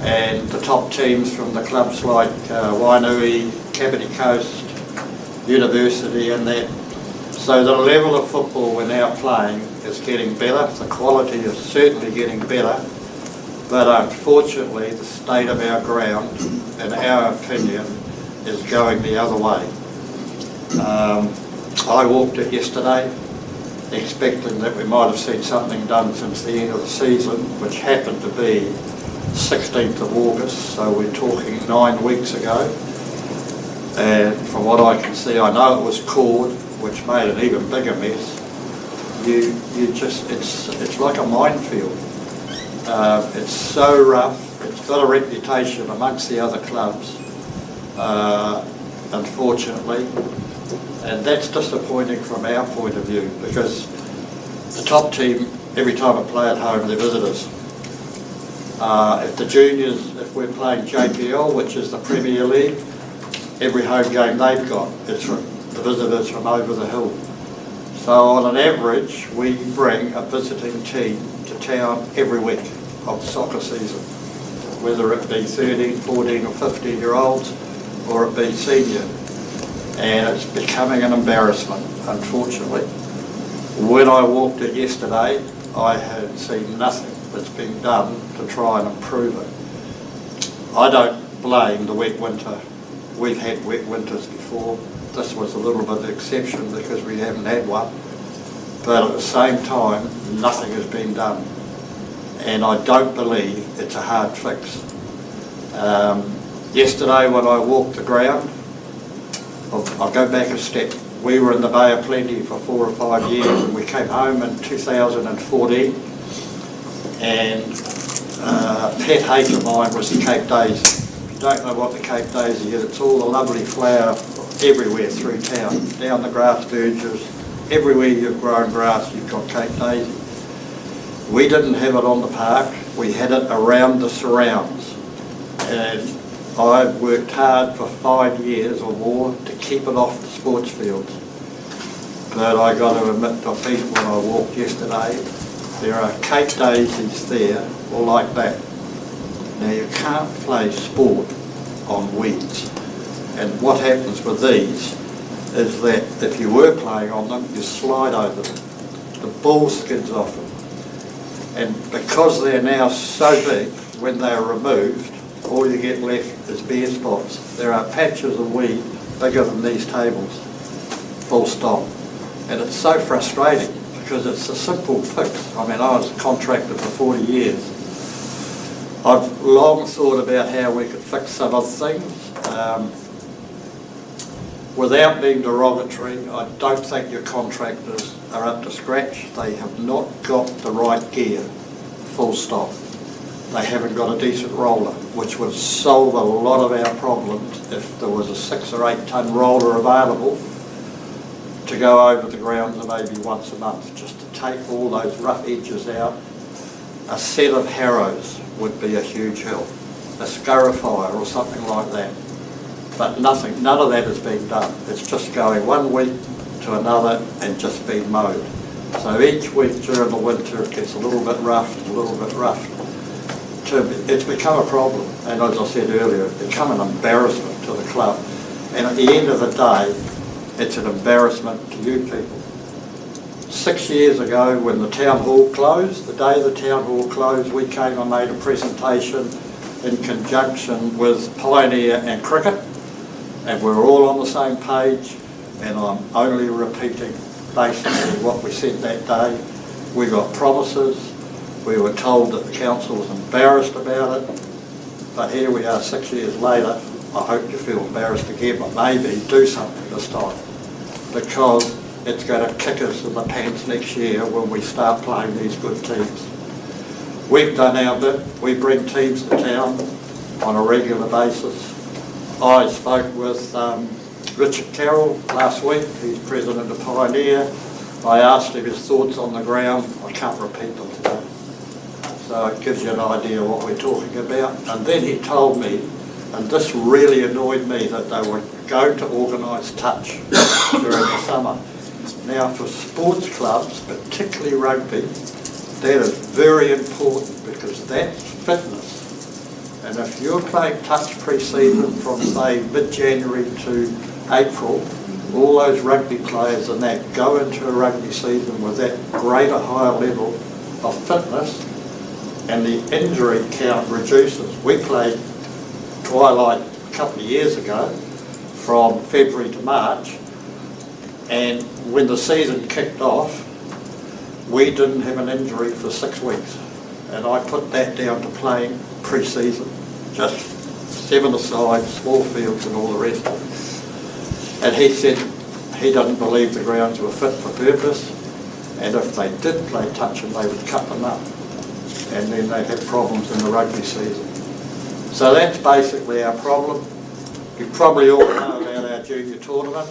and the top teams from the clubs like Wainui, Kapiti Coast, University and that. So the level of football we're now playing is getting better, the quality is certainly getting better, but unfortunately the state of our ground, in our opinion, is going the other way. I walked it yesterday, expecting that we might have seen something done since the end of the season, which happened to be 16th of August, so we're talking 9 weeks ago. And from what I can see, I know it was cord, which made an even bigger mess. It's like a minefield. It's so rough. It's got a reputation amongst the other clubs, unfortunately, and that's disappointing from our point of view, because the top team, every time I play at home, they're visitors. If the juniors, if we're playing JPL, which is the Premier League, every home game they've got is from the visitors from over the hill. So on an average, we bring a visiting team to town every week of the soccer season, whether it be 13, 14 or 15-year-olds, or it be senior. And it's becoming an embarrassment, unfortunately. When I walked it yesterday, I had seen nothing that's been done to try and improve it. I don't blame the wet winter. We've had wet winters before. this was a little bit of an exception because we haven't had one. But at the same time, nothing has been done. And I don't believe it's a hard fix. Yesterday when I walked the ground, I'll go back a step. We were in the Bay of Plenty for 4 or 5 years, and we came home in 2014, and pet hate of mine was the Cape Daisy. If you don't know what the Cape Daisy is, it's all the lovely flower everywhere through town, down the grass verges, everywhere you've grown grass you've got Cape Daisy. We didn't have it on the park, we had it around the surrounds, and I've worked hard for 5 years or more to keep it off the sports fields. But I got to admit to people when I walked yesterday, there are Cape Daisies there, all like that. Now you can't play sport on weeds. And what happens with these is that if you were playing on them, you slide over them. The ball skids off them. And because they're now so big, when they're removed, all you get left is bare spots. There are patches of weed bigger than these tables, full stop. And it's so frustrating because it's a simple fix. I mean, I was a contractor for 40 years. I've long thought about how we could fix some of the things. Without being derogatory, I don't think your contractors are up to scratch. They have not got the right gear, full stop. They haven't got a decent roller, which would solve a lot of our problems if there was a 6 or 8 tonne roller available to go over the grounds maybe once a month, just to take all those rough edges out. A set of harrows would be a huge help, a scarifier or something like that. But nothing, none of that has been done. It's just going one week to another and just being mowed. So each week during the winter it gets a little bit rough, a little bit rough. It's become a problem, and as I said earlier, it's become an embarrassment to the club. And at the end of the day, it's an embarrassment to you people. 6 years ago when the town hall closed, the day the town hall closed, we came and made a presentation in conjunction with Pioneer and Cricket, and we're all on the same page, and I'm only repeating basically what we said that day. We got promises. We were told that the council was embarrassed about it, but here we are 6 years later. I hope you feel embarrassed again, but maybe do something this time, because it's going to kick us in the pants next year when we start playing these good teams. We've done our bit. We bring teams to town on a regular basis. I spoke with Richard Carroll last week. He's president of Pioneer. I asked him his thoughts on the ground. I can't repeat them today. So it gives you an idea what we're talking about. And then he told me, and this really annoyed me, that they were going to organise touch during the summer. Now for sports clubs, particularly rugby, that is very important because that's fitness. And if you're playing touch pre-season from say mid-January to April, all those rugby players and that go into a rugby season with that greater, higher level of fitness, and the injury count reduces. We played twilight a couple of years ago from February to March, and when the season kicked off, we didn't have an injury for 6 weeks. And I put that down to playing pre-season, just 7-a-side, small fields and all the rest of it. And he said he doesn't believe the grounds were fit for purpose, and if they did play touch and they would cut them up, and then they'd have problems in the rugby season. So that's basically our problem. You probably all know about our junior tournament,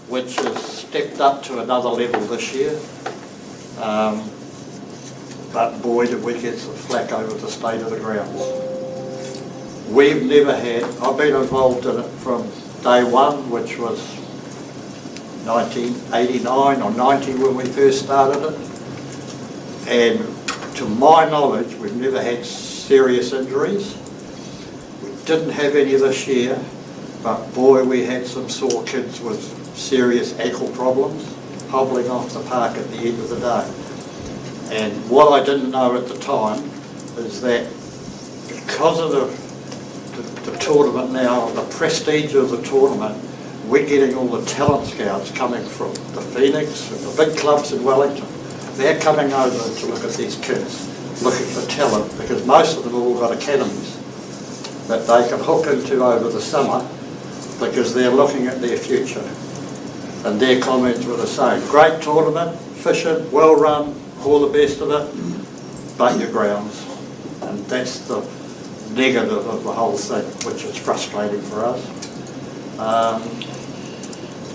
which has stepped up to another level this year. But boy, did we get some flack over the state of the grounds. We've never had, I've been involved in it from day one, which was 1989 or 90 when we first started it. And to my knowledge, we've never had serious injuries. We didn't have any this year, but boy, we had some sore kids with serious ankle problems, hobbling off the park at the end of the day. And what I didn't know at the time is that because of the tournament now, the prestige of the tournament, we're getting all the talent scouts coming from the Phoenix and the big clubs in Wellington. They're coming over to look at these kids, looking for talent, because most of them have all got academies that they can hook into over the summer, because they're looking at their future. And their comments were the same. Great tournament, fishing, well run, all the best of it, but your grounds. And that's the negative of the whole thing, which is frustrating for us.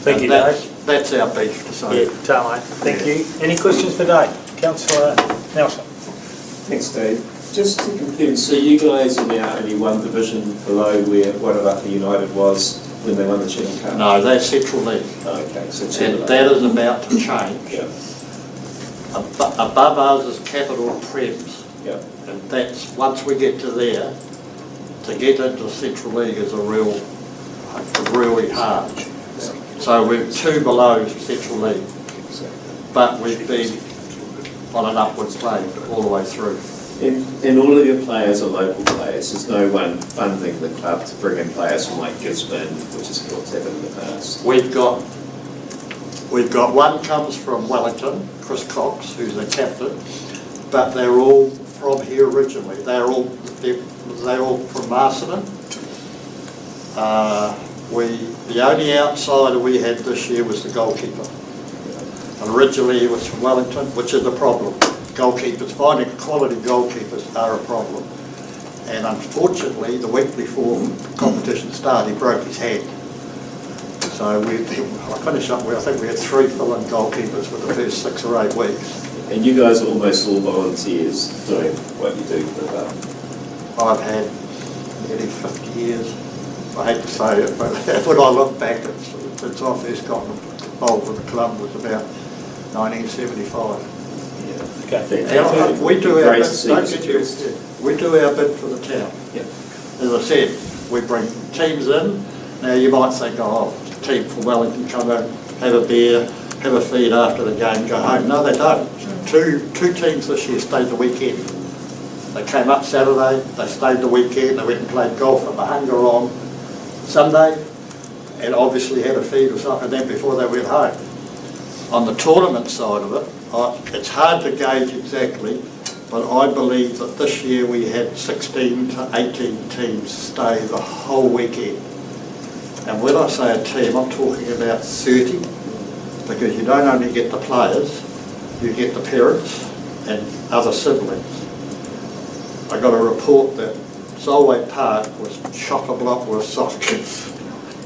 Thank you, Dave. That's our beef to say. Yeah, Tamo, thank you. Any questions for Dave? Councillor Nelson. Thanks, Dave. Just to confirm, so you guys are now only one division below where Wairarapa United was when they won the Chicken Cup? No, that's Central League. Oh, okay, so two And below. that is about to change. Yeah, Above us is Capital Prems. yeah. And that's, once we get to there, to get into Central League is really hard. So we're 2 below Central League, but we've been on an upward plane all the way through. And all of your players are local players. There's no one funding the club to bring in players from like Gisborne, which is what's happened in the past. We've got one comes from Wellington, Chris Cox, who's the captain, but they're all from here originally. They're all from Masterton. The only outsider we had this year was the goalkeeper. And originally he was from Wellington, which is a problem. Goalkeepers, finding quality goalkeepers are a problem. And unfortunately, the week before competition started, he broke his hand. So I finished up with, I think we had 3 fill-in goalkeepers for the first 6 or 8 weeks. And you guys are almost all volunteers doing what you do for the club. I've had nearly 50 years. I hate to say it, but when I look back, since I first got involved with the club was about 1975. Okay. And we do our Great bit, to see don't you. get you, we do our bit for the town. Yeah. As I said, we bring teams in. Now you might think, oh, a team from Wellington come in, have a beer, have a feed after the game, go home. No, they don't. Two teams this year stayed the weekend. They came up Saturday, they stayed the weekend, they went and played golf at Mahunga on Sunday, and obviously had a feed or something then before they went home. On the tournament side of it, it's hard to gauge exactly, but I believe that this year we had 16 to 18 teams stay the whole weekend. And when I say a team, I'm talking about 30, because you don't only get the players, you get the parents and other siblings. I got a report that Solway Park was chock-a-block with soccer kids.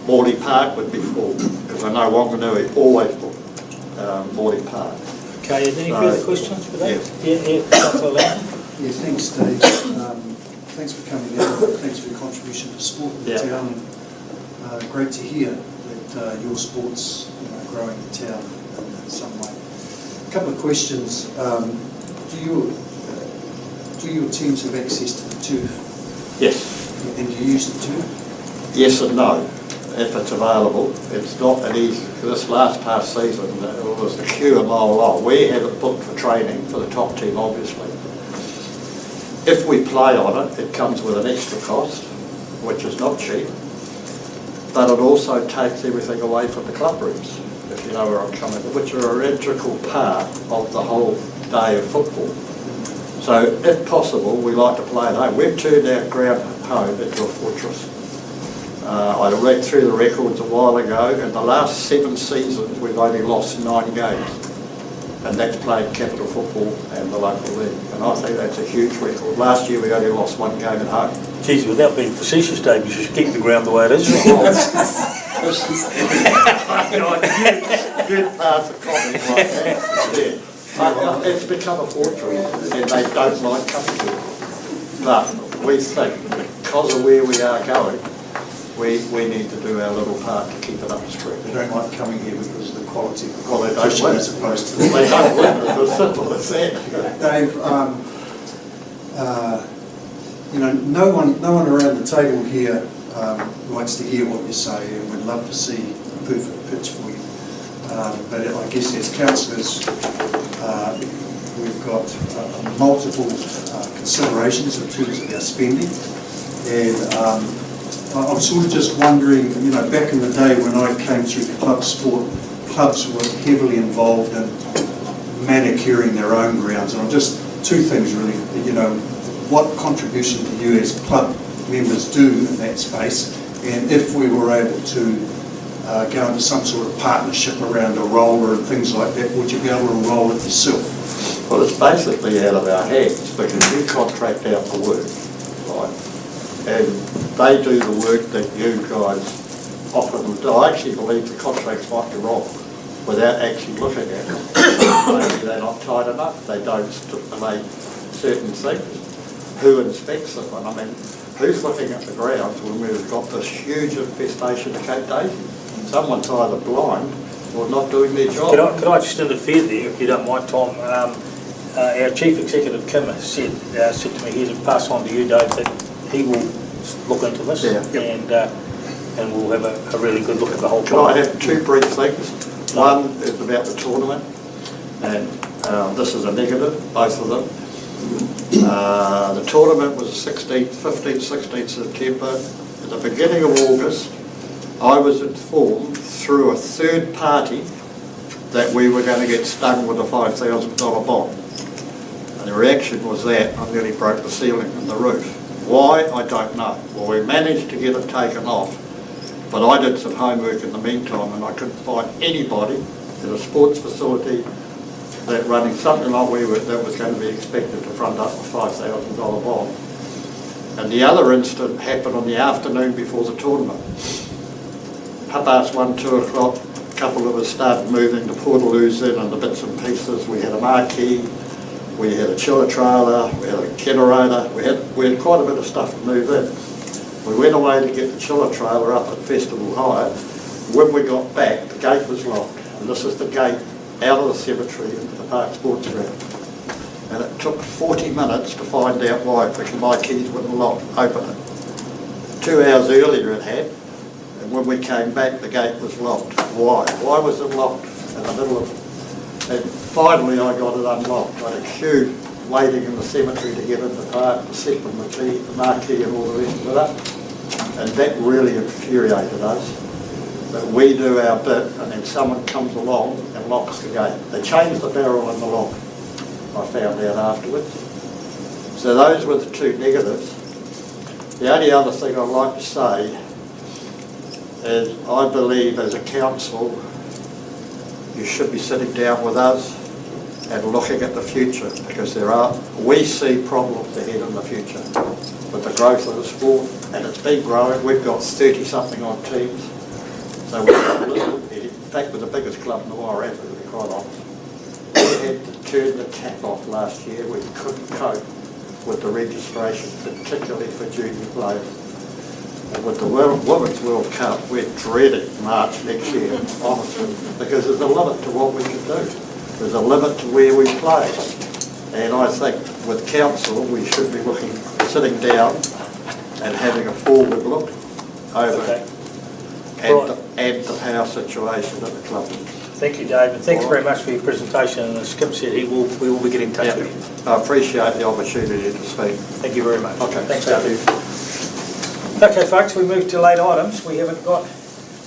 Morley Park would be full, because I know Wanganui always booked Morley Park. Okay, are there any further questions for that? Yes. Yeah, Councillor Lamb. Yeah, thanks, Steve. Thanks for coming down. Thanks for your contribution to sport in the town. Great to hear that your sport's growing the town in some way. A couple of questions. Do your teams have access to the turf? Yes. And do you use the turf? Yes and no, if it's available. It's not an easy, this past season, it was a queue a mile long. We had it booked for training for the top team, obviously. If we play on it, it comes with an extra cost, which is not cheap, but it also takes everything away from the club rooms, if you know where I'm coming from, which are an integral part of the whole day of football. So if possible, we like to play at home. We've turned our ground home into a fortress. I read through the records a while ago, and the last 7 seasons we've only lost 9 games. And that's played capital football and the local league. And I think that's a huge record. Last year we only lost 1 game at home. Geez, without being facetious, Dave, you should keep the ground the way it is. Good parts of comment like that. Yeah. But it's become a fortress, and they don't like coming here. But we think, because of where we are going, we need to do our little part to keep it up the street. They don't like coming here because of the quality of the Well, they don't competition win. as opposed to They don't win, it's as simple as that. Dave, no one around the table here likes to hear what you say, and we'd love to see a perfect pitch for you. But I guess as councillors, we've got multiple considerations in terms of our spending, and I'm sort of just wondering, you know, back in the day when I came through club sport, clubs were heavily involved in manicuring their own grounds. And I'm just, two things really, you know, what contribution do you as club members do in that space? And if we were able to go into some sort of partnership around a roller and things like that, would you be able to roll it yourself? Well, it's basically out of our hands because you contract out the work, right? And they do the work that you guys offer them to do. I actually believe the contracts might be wrong without actually looking at them. Maybe they're not tight enough, they don't stipulate certain things. Who inspects them? And I mean, who's looking at the grounds when we've got this huge infestation of Cape Daisy? Someone's either blind or not doing their job. Could I just interfere there, if you don't mind, Tom? Our Chief Executive, Kim, has said to me, he's passed on to you, Dave, that he will look into this and we'll have a really good look at the whole Can I project. have two brief things? One is about the tournament, and this is a negative, both of them. The tournament was 15th, 16th September. At the beginning of August, I was informed through a third party that we were going to get stung with a $5,000 bomb. And the reaction was that I nearly broke the ceiling and the roof. Why? I don't know. Well, we managed to get it taken off, but I did some homework in the meantime and I couldn't find anybody in a sports facility that running something like we were that was going to be expected to front up a $5,000 bomb. And the other incident happened on the afternoon before the tournament. 1:30, 2 o'clock, a couple of us started moving the portaloos in and the bits and pieces. We had a marquee, we had a chiller trailer, we had a generator, we had quite a bit of stuff to move in. We went away to get the chiller trailer up at Festival High. When we got back, the gate was locked. And this is the gate out of the cemetery into the Park Sports Ground. And it took 40 minutes to find out why, because my keys wouldn't open it. 2 hours earlier it had, and when we came back the gate was locked. Why? Why was it locked in the middle of... And finally I got it unlocked. I had a queue waiting in the cemetery to get in the park, the second, the key, the marquee and all the rest of it. And that really infuriated us. That we do our bit and then someone comes along and locks the gate. They changed the barrel in the lock, I found out afterwards. So those were the two negatives. The only other thing I'd like to say is I believe as a council you should be sitting down with us and looking at the future, because we see problems ahead in the future with the growth of the sport, and it's been growing. We've got 30-something odd teams. So we've got a little, in fact we're the biggest club in the Wairarapa, to be quite honest. We had to turn the tap off last year. We couldn't cope with the registration, particularly for junior players. And with the Women's World Cup, we're dreading March next year, honestly, because there's a limit to what we can do. There's a limit to where we play. And I think with council, we should be sitting down and having a forward look over and the power situation at the club. Thank you, Dave, and thanks very much for your presentation. And as Kim said, we will be getting in touch with you. I appreciate the opportunity to speak. Thank you very much. Okay, thanks, thank Dave. you. Okay, folks, we move to late items. We haven't got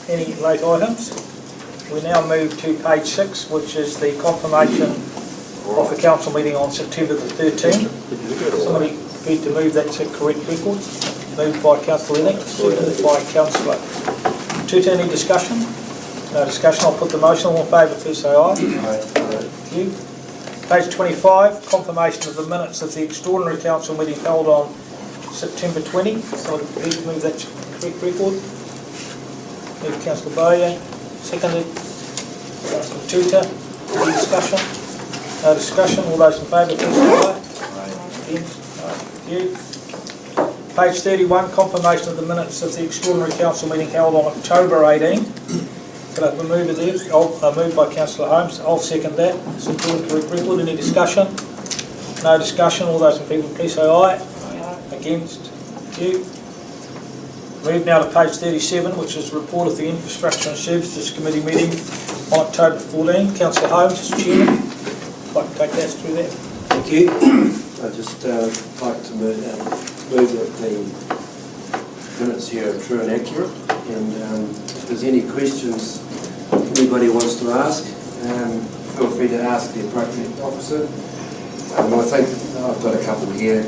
any late items. We now move to page 6, which is the confirmation of the council meeting on September the 13th. Somebody need to move that to correct record. Moved by Councillor Lennox, seconded by Councillor Tuta. Any discussion? No discussion. I'll put the motion. All in favour, please say aye. Thank you. Page 25, confirmation of the minutes of the extraordinary council meeting held on September 20. So I need to move that to correct record. Move Councillor Bowyer, seconded. Councillor Tuta. Any discussion? No discussion. All those in favour, please say aye. Against? No. Thank you. Page 31, confirmation of the minutes of the extraordinary council meeting held on October 18. Could I have a move of there? Moved by Councillor Holmes. I'll second that. It's important to record. Any discussion? No discussion. All those in favour, please say aye. Against? Thank you. Move now to page 37, which is report of the Infrastructure and Services Committee meeting on October 14. Councillor Holmes, as Chairman, I'd like to take us through that. Thank you. I'd just like to move that the minutes here are true and accurate, and if there's any questions anybody wants to ask, feel free to ask the appropriate officer. I think I've got a couple here.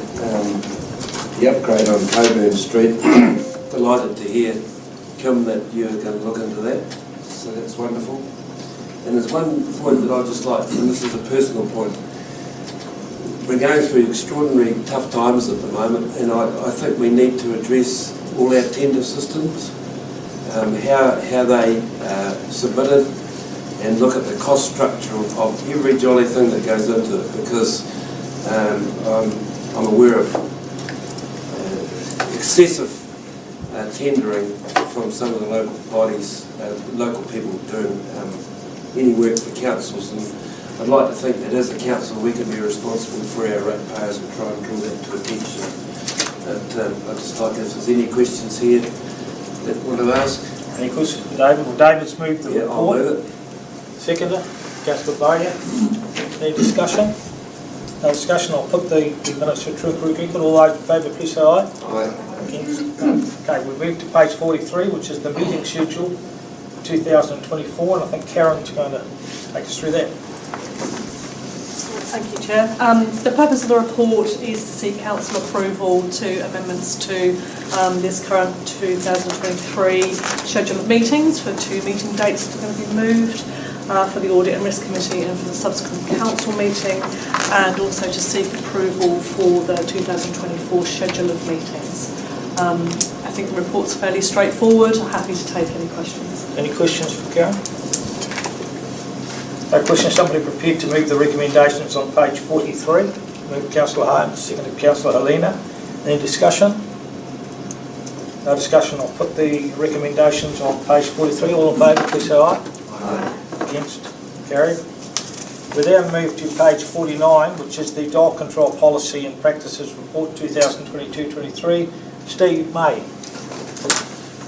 The upgrade on Coburn Street, delighted to hear, Kim, that you're going to look into that, so that's wonderful. And there's one point that I'd just like, and this is a personal point. We're going through extraordinary tough times at the moment, and I think we need to address all our tender systems, how they submitted, and look at the cost structure of every jolly thing that goes into it, because I'm aware of excessive tendering from some of the local bodies, local people doing any work for councils, and I'd like to think that as a council we can be responsible for our ratepayers and try and draw that to attention. But I'd just like, if there's any questions here that want to ask. Any questions for David? Well, David's moved the Yeah, report. I'll move it. Seconder, Councillor Bowyer. Any discussion? No discussion. I'll put the minutes to true and correct record. All those in favour, please say aye. Aye. Against? No. Okay, we move to page 43, which is the meeting schedule 2024, and I think Karen's going to take us through that. Thank you, Chair. The purpose of the report is to seek council approval to amendments to this current 2023 schedule of meetings for 2 meeting dates that are going to be moved for the Audit and Risk Committee and for the subsequent council meeting, and also to seek approval for the 2024 schedule of meetings. I think the report's fairly straightforward. I'm happy to take any questions. Any questions for Karen? No questions. Somebody prepared to move the recommendations on page 43. Moved Councillor Holmes, seconded Councillor Helena. Any discussion? No discussion. I'll put the recommendations on page 43. All in favour, please say aye. Aye. Against? Carried. We then move to page 49, which is the Dog Control Policy and Practices Report 2022-23. Steve May.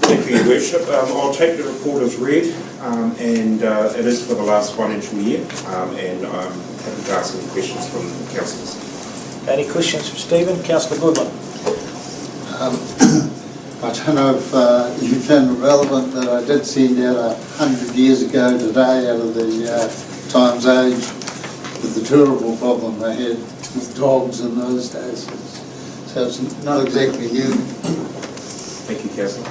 Thank you, Your Worship. I'll take the report as read, and it is for the last financial year, and I'm happy to ask any questions from councillors. Any questions for Stephen? Councillor Goodman. I don't know if you found it relevant that I did send out 100 years ago today out of the Times Age with the terrible problem they had with dogs in those days. So it's not exactly new. Thank you, Councillor.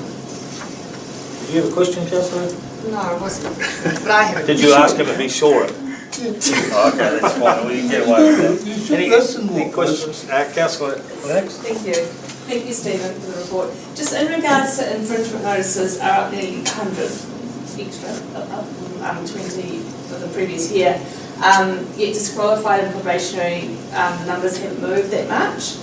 Did you have a question, Councillor? No, I wasn't. But I have. Did you ask him if he saw it? Oh, okay, that's fine. We can get away with that. Any questions? Councillor Lennox? Thank you. Thank you, Stephen, for the report. Just in regards to infringement notices are up nearly 100 extra, up 20 for the previous year. Yet disqualified and probationary numbers haven't moved that much.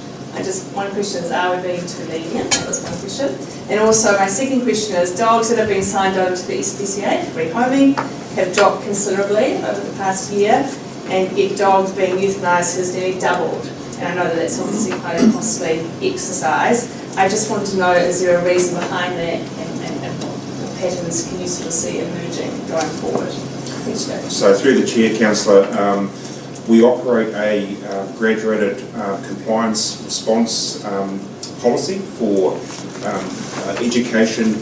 One question is, are we being too lenient? That was one question. And also my second question is, dogs that have been signed over to the SPCA for rehoming have dropped considerably over the past year, and yet dogs being euthanised has nearly doubled. And I know that that's obviously quite a costly exercise. I just want to know, is there a reason behind that, and what patterns can you sort of see emerging going forward? So through the Chair, Councillor, we operate a graduated compliance response policy for education,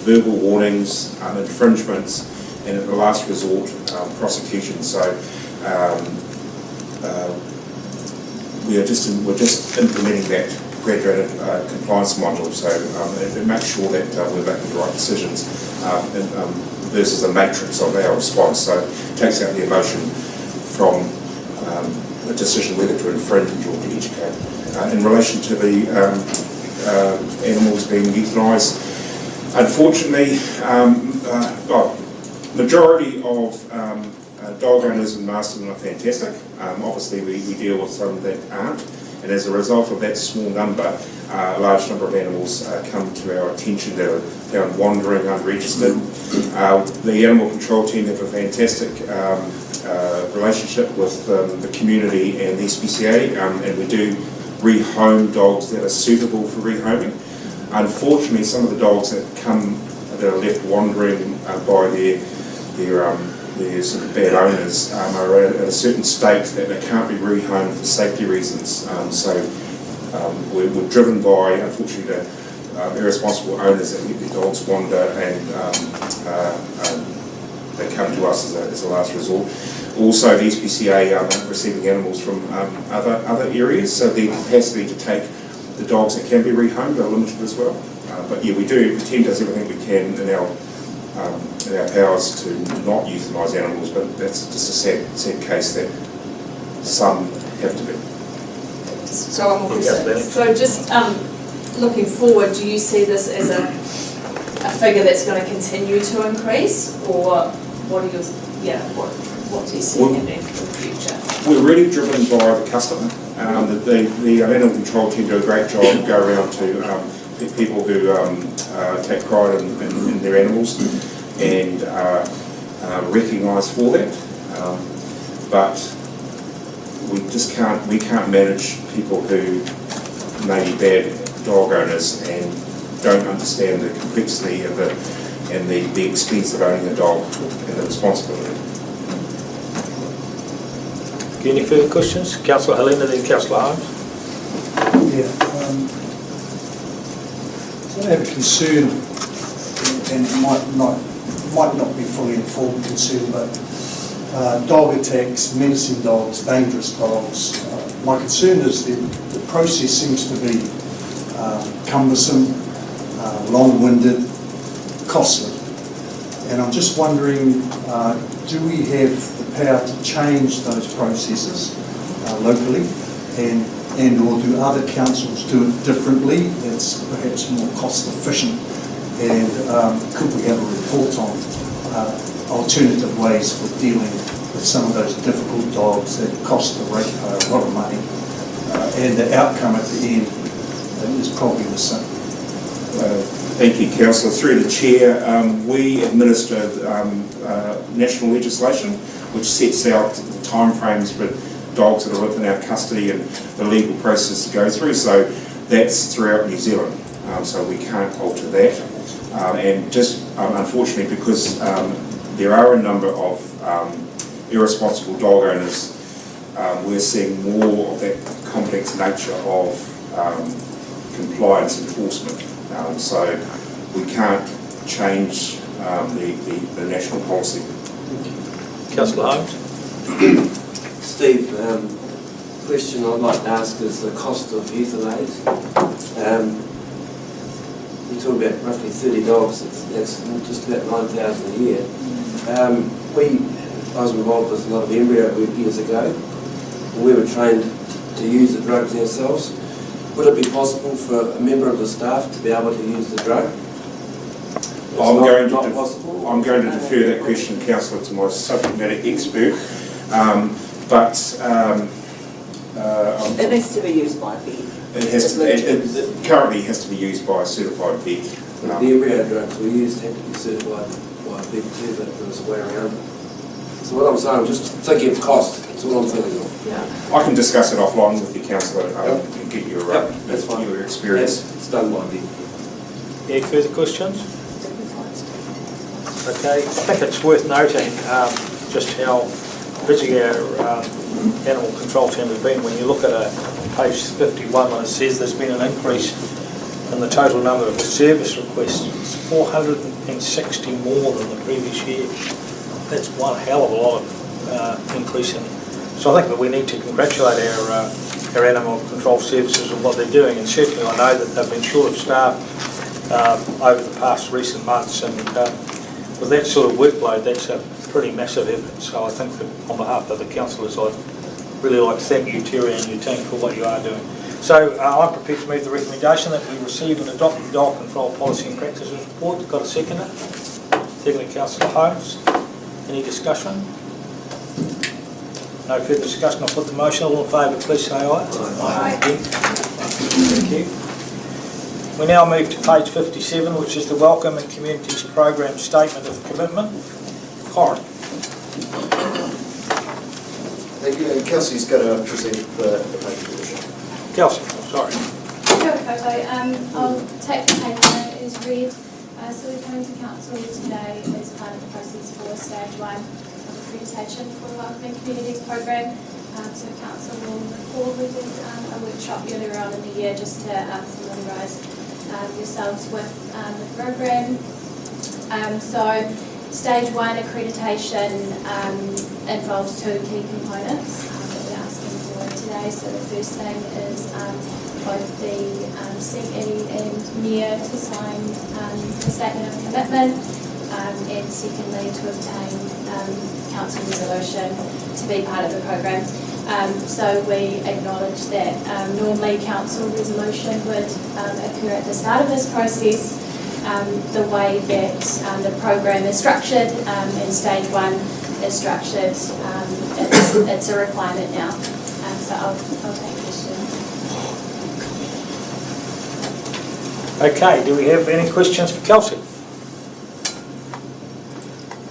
verbal warnings, infringements, and at the last resort, prosecution. So we're just implementing that graduated compliance module, so it makes sure that we're making the right decisions versus a matrix of our response. So it takes out the emotion from a decision whether to infringe or to educate. In relation to the animals being euthanised, unfortunately, majority of dog owners in Masterton are fantastic. Obviously we deal with some that aren't, and as a result of that small number, a large number of animals come to our attention that are found wandering unregistered. The animal control team have a fantastic relationship with the community and the SPCA, and we do rehome dogs that are suitable for rehoming. Unfortunately, some of the dogs that are left wandering by their sort of bad owners are at a certain state that they can't be rehomed for safety reasons. So we're driven by, unfortunately, irresponsible owners that let their dogs wander and they come to us as a last resort. Also, the SPCA are receiving animals from other areas, so the capacity to take the dogs that can be rehomed are limited as well. But yeah, the team does everything we can in our powers to not euthanise animals, but that's just a sad case that some have to be. So one more question. So just looking forward, do you see this as a figure that's going to continue to increase, or what are your what do you see happening in the future? We're really driven by the customer. The animal control team do a great job and go around to people who take pride in their animals and are recognised for that. But we can't manage people who may be bad dog owners and don't understand the complexity of it and the expense of owning a dog and the responsibility. Any further questions? Councillor Helena, then Councillor Holmes. Yeah, so I have a concern, and it might not be fully informed concern, but dog attacks, menacing dogs, dangerous dogs. My concern is that the process seems to be cumbersome, long-winded, costly. And I'm just wondering, do we have the power to change those processes locally, and or do other councils do it differently that's perhaps more cost efficient? And could we have a report on alternative ways for dealing with some of those difficult dogs that cost the ratepayer a lot of money, and the outcome at the end is probably the same? Thank you, Councillor. Through the Chair, we administer national legislation which sets out the timeframes for dogs that are within our custody and the legal process to go through. So that's throughout New Zealand, so we can't alter that. And just unfortunately, because there are a number of irresponsible dog owners, we're seeing more of that complex nature of compliance enforcement. So we can't change the national policy. Councillor Holmes. Steve, question I'd like to ask is the cost of euthanasia. We talk about roughly 30 dogs, that's just about 9,000 a year. I was involved with a lot of embryo work years ago, and we were trained to use the drugs ourselves. Would it be possible for a member of the staff to be able to use the drug? I'm going to defer that question, Councillor, to my subject matter expert. It needs to be used by a vet. It currently has to be used by a certified vet. The embryo drugs we used had to be certified by a vet too, but there was a way around it. So what I'm saying, I'm just thinking of cost. That's what I'm thinking of. Yeah. I can discuss it offline with you, Councillor, and get your, that's fine. Your experience. It's done by a vet. Any further questions? Okay, I think it's worth noting just how busy our animal control team has been. When you look at page 51, when it says there's been an increase in the total number of service requests, it's 460 more than the previous year. That's one hell of a lot of increase in. So I think that we need to congratulate our animal control services on what they're doing, and certainly I know that they've been short of staff over the past recent months, and with that sort of workload, that's a pretty massive effort. So I think that on behalf of the councillors, I'd really like to thank you, Terry, and your team for what you are doing. So I'm prepared to move the recommendation that we receive and adopt the dog control policy and practices report. Got a seconder? Secondly, Councillor Holmes. Any discussion? No further discussion. I'll put the motion. All in favour, please say aye. Aye. Thank you. We now move to page 57, which is the Welcome and Communities Programme Statement of Commitment. Corin. Thank you. And Kelsey's going to present the paper version. Kelsey, sorry. Sure, I'll take the paper as read. So we're coming to council today as part of the process for stage 1 of accreditation for the Welcome and Communities Programme. So council will move forward with a workshop earlier on in the year just to familiarise yourselves with the program. So stage 1 accreditation involves 2 key components that we're asking for today. So the first thing is both the CE and Mayor to sign the statement of commitment, and secondly to obtain council resolution to be part of the program. So we acknowledge that normally council resolution would occur at the start of this process. The way that the program is structured in stage 1 is structured, it's a requirement now. So I'll take questions. Okay, do we have any questions for Kelsey?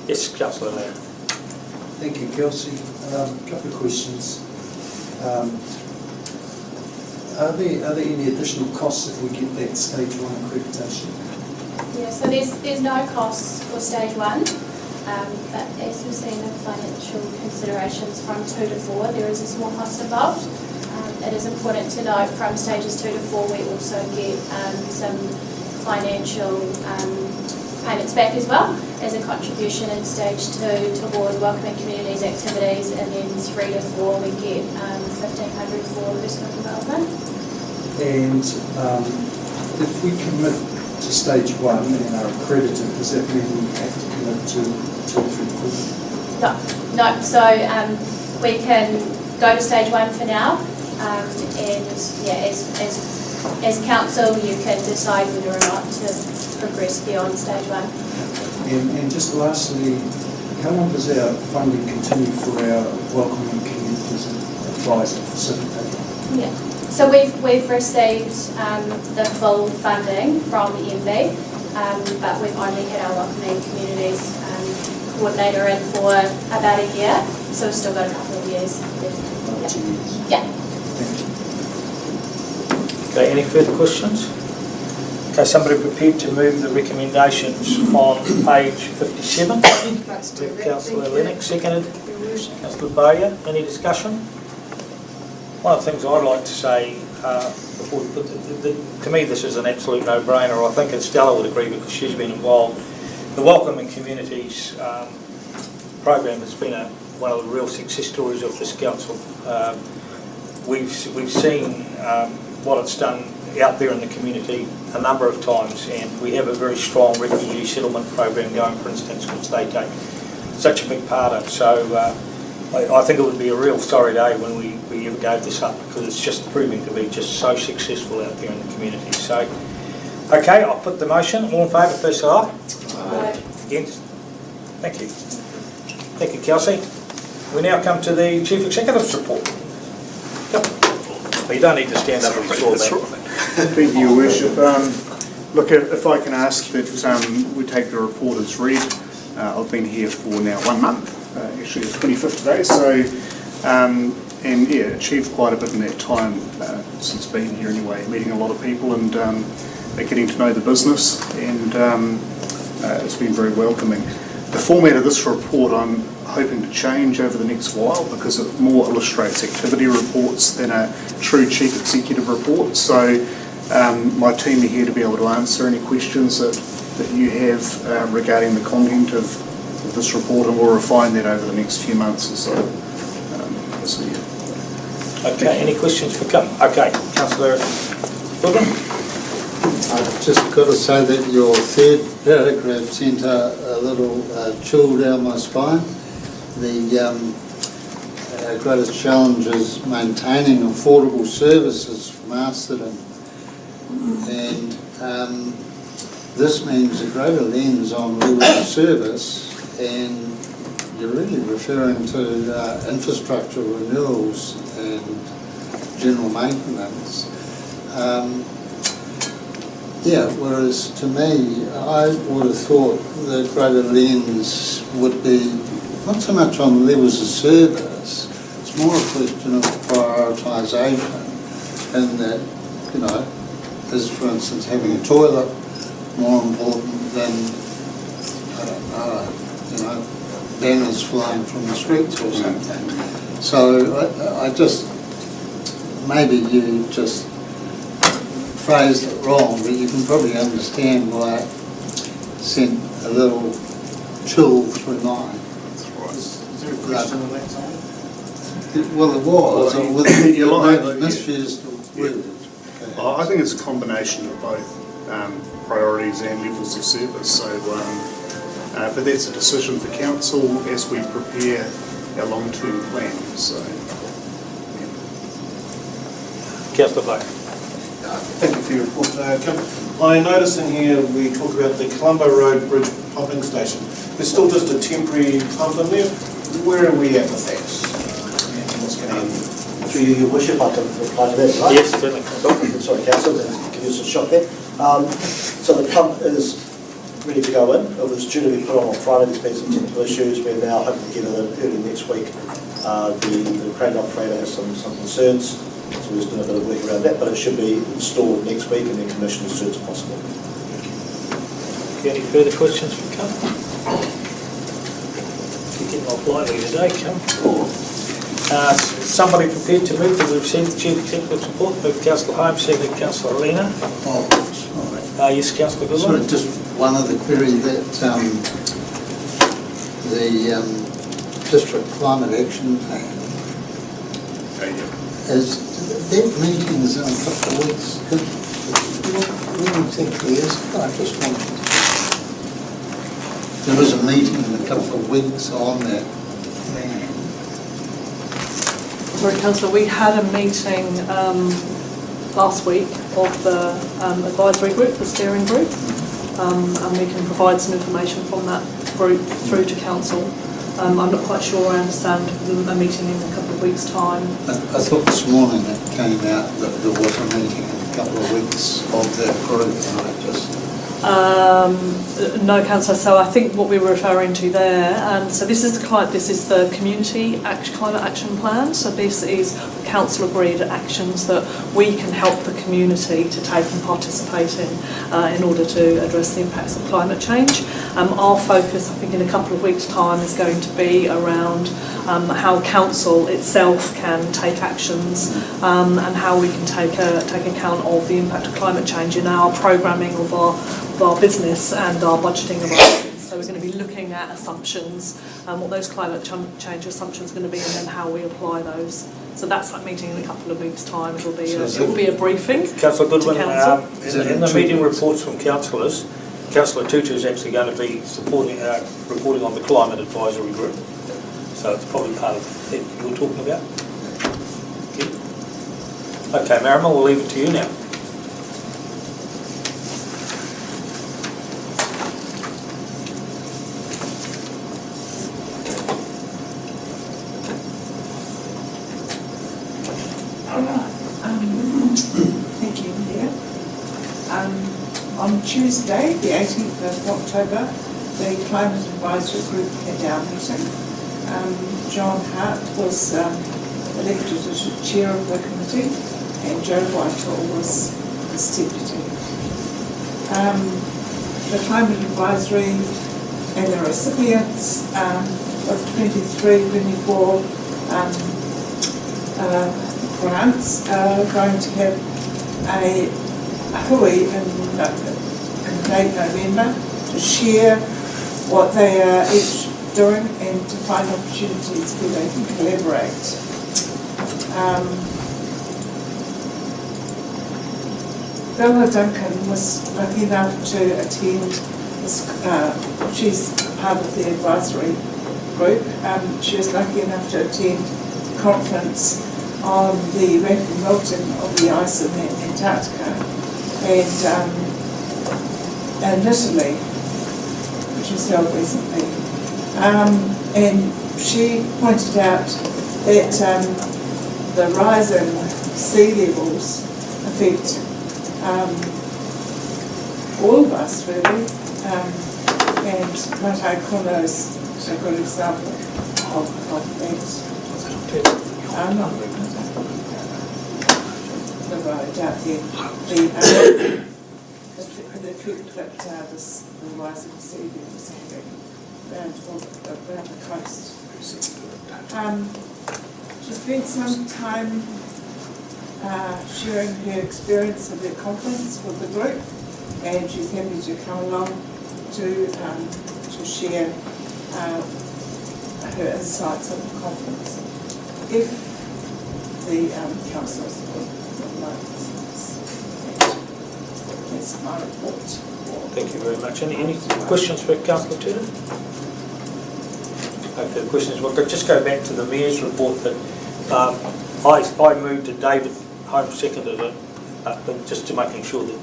Yes, Councillor Lamb. Thank you, Kelsey. A couple of questions. Are there any additional costs if we get that stage 1 accreditation? Yeah, so there's no costs for stage 1, but as we've seen the financial considerations from 2 to 4, there is a small cost involved. It is important to note from stages 2 to 4 we also get some financial payments back as well as a contribution in stage 2 toward welcoming communities activities, and then 3 to 4 we get $1,500 for personal development. And if we commit to stage 1 and are accredited, does that mean we have to commit to 2, 3, 4? No. So we can go to stage 1 for now, and yeah, as council you can decide whether or not to progress beyond stage 1. And just lastly, how long does our funding continue for our welcoming communities advisor facilitator? Yeah. So we've received the full funding from MB, but we've only had our welcoming communities coordinator in for about a year, so we've still got a couple of years left. About 2 years. Yeah. Thank you. Okay, any further questions? Okay, somebody prepared to move the recommendations on page 57? Councillor Lennox, seconded. Councillor Bowyer, any discussion? One of the things I'd like to say before we put to me this is an absolute no-brainer. I think Stella would agree because she's been involved. The Welcoming Communities program has been one of the real success stories of this council. We've seen what it's done out there in the community a number of times, and we have a very strong refugee settlement program going, for instance, which they take such a big part of. So I think it would be a real sorry day when we ever gave this up, because it's just proving to be just so successful out there in the community. So, okay, I'll put the motion. All in favour, please say aye. Aye. Against? Thank you. Thank you, Kelsey. We now come to the Chief Executive's report. Well, you don't need to stand up and saw that. Thank you, Your Worship. Look, if I can ask that we take the report as read. I've been here for now 1 month, actually the 25th today, so, and yeah, achieved quite a bit in that time since being here anyway, meeting a lot of people and getting to know the business, and it's been very welcoming. The format of this report I'm hoping to change over the next while because it more illustrates activity reports than a true Chief Executive report. So my team are here to be able to answer any questions that you have regarding the content of this report, and we'll refine that over the next few months or so. Okay, any questions for Kim? Okay, Councillor Goodwin. I've just got to say that your third paragraph sent a little chill down my spine. The greatest challenge is maintaining affordable services for Masterton, and this means a greater lens on levels of service, and you're really referring to infrastructure renewals and general maintenance. Yeah, whereas to me, I would have thought the greater lens would be not so much on levels of service, it's more a question of prioritisation, and that, you know, is for instance having a toilet more important than, I don't know, you know, banners flying from the streets or something. So I just, maybe you just phrased it wrong, but you can probably understand why it sent a little chill through mine. Is there a question on that time? Well, it was, or was it misused word? I think it's a combination of both priorities and levels of service. So, but that's a decision for council as we prepare our long-term plan. So, Councillor Black. Thank you for your report. I notice in here we talk about the Colombo Road Bridge pumping station. There's still just a temporary pump in there. Where are we at with that? What's going on? Through your worship, I can reply to that, right? Yes, certainly. Sorry, councillor, give you a shot there. So the pump is ready to go in. It was due to be put on Friday. There's been some technical issues. We're now hoping to get it in early next week. The crane operator has some concerns, so we're just doing a bit of work around that, but it should be installed next week and then commissioned as soon as possible. Any further questions from council? You're getting off lightly today, Kim. Somebody prepared to move that we received the Chief Executive's report? Move Councillor Holmes, seconded Councillor Lena. Oh, sorry. Yes, Councillor Goodwin. Sorry, just one other query that the District Climate Action Plan is, that meeting is in a couple of weeks. When exactly is it? I just wanted, there was a meeting in a couple of weeks on that plan. Sorry, Councillor, we had a meeting last week of the advisory group, the steering group, and we can provide some information from that group through to council. I'm not quite sure I understand a meeting in a couple of weeks' time. I thought this morning it came out that there was a meeting in a couple of weeks of that group, and I just... No, Councillor. So I think what we were referring to there, and so this is the community climate action plan. So this is council agreed actions that we can help the community to take and participate in order to address the impacts of climate change. Our focus, I think, in a couple of weeks' time is going to be around how council itself can take actions and how we can take account of the impact of climate change in our programming of our business and our budgeting of our business. So we're going to be looking at assumptions and what those climate change assumptions are going to be, and then how we apply those. So that's that meeting in a couple of weeks' time. It will be a briefing. Councillor Goodwin, to in the meeting reports from councillors, Councillor Tutu is actually going to be supporting reporting on the climate advisory group. So it's probably part of it you're talking about. Okay, Marima, we'll leave it to you now. Thank you, Leah. On Tuesday, the 18th of October, the Climate Advisory Group had our meeting. John Hart was elected as chair of the committee, and Joe Whitehall was his deputy. The Climate Advisory and the recipients of 23-24 grants are going to have a hui in late November to share what they are each doing and to find opportunities where they can collaborate. Bella Duncan was lucky enough to attend this, she's part of the advisory group. She was lucky enough to attend the conference on the rapid melting of the ice in Antarctica and in Italy, which was held recently. And she pointed out that the rise in sea levels affect all of us really, and Mataikona is a good example of that. I'm not the road out there. The effect that the rising sea levels having around the coast. She spent some time sharing her experience of their conference with the group, and she's happy to come along to share her insights on the conference. If the councillors would like to, that's my report. Thank you very much. Any questions for Councillor Turner? No further questions. Well, just go back to the Mayor's report that I moved to David Holmes seconded it, but just to making sure that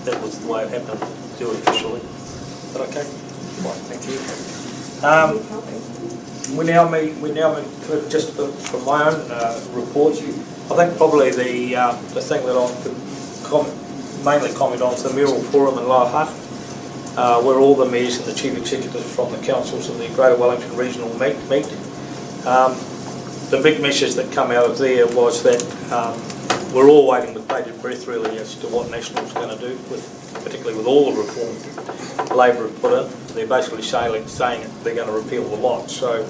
that was the way it happened, do it officially. Is that okay? Right, thank you. We now meet just for my own report. I think probably the thing that I could mainly comment on is the Mayoral Forum in Lower Hutt, where all the mayors and the chief executives from the councils of the Greater Wellington Regional meet. The big message that come out of there was that we're all waiting with bated breath really as to what National's going to do, particularly with all the reforms that Labor have put in. They're basically saying they're going to repeal the lot. So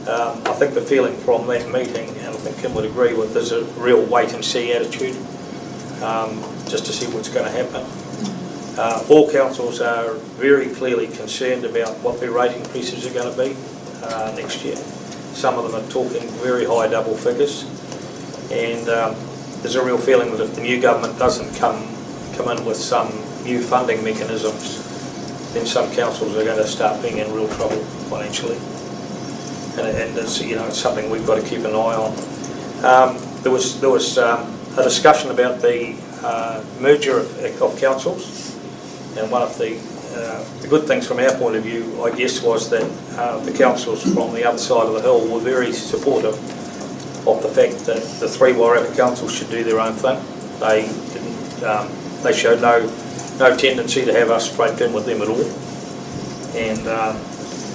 I think the feeling from that meeting, and I think Kim would agree with, there's a real wait and see attitude, just to see what's going to happen. All councils are very clearly concerned about what their rate increases are going to be next year. Some of them are talking very high double figures, and there's a real feeling that if the new government doesn't come in with some new funding mechanisms, then some councils are going to start being in real trouble financially. And it's, it's something we've got to keep an eye on. There was a discussion about the merger of councils, and one of the good things from our point of view, I guess, was that the councils from the other side of the hill were very supportive of the fact that the three Wairarapa councils should do their own thing. They didn't. They showed no tendency to have us scraped in with them at all. And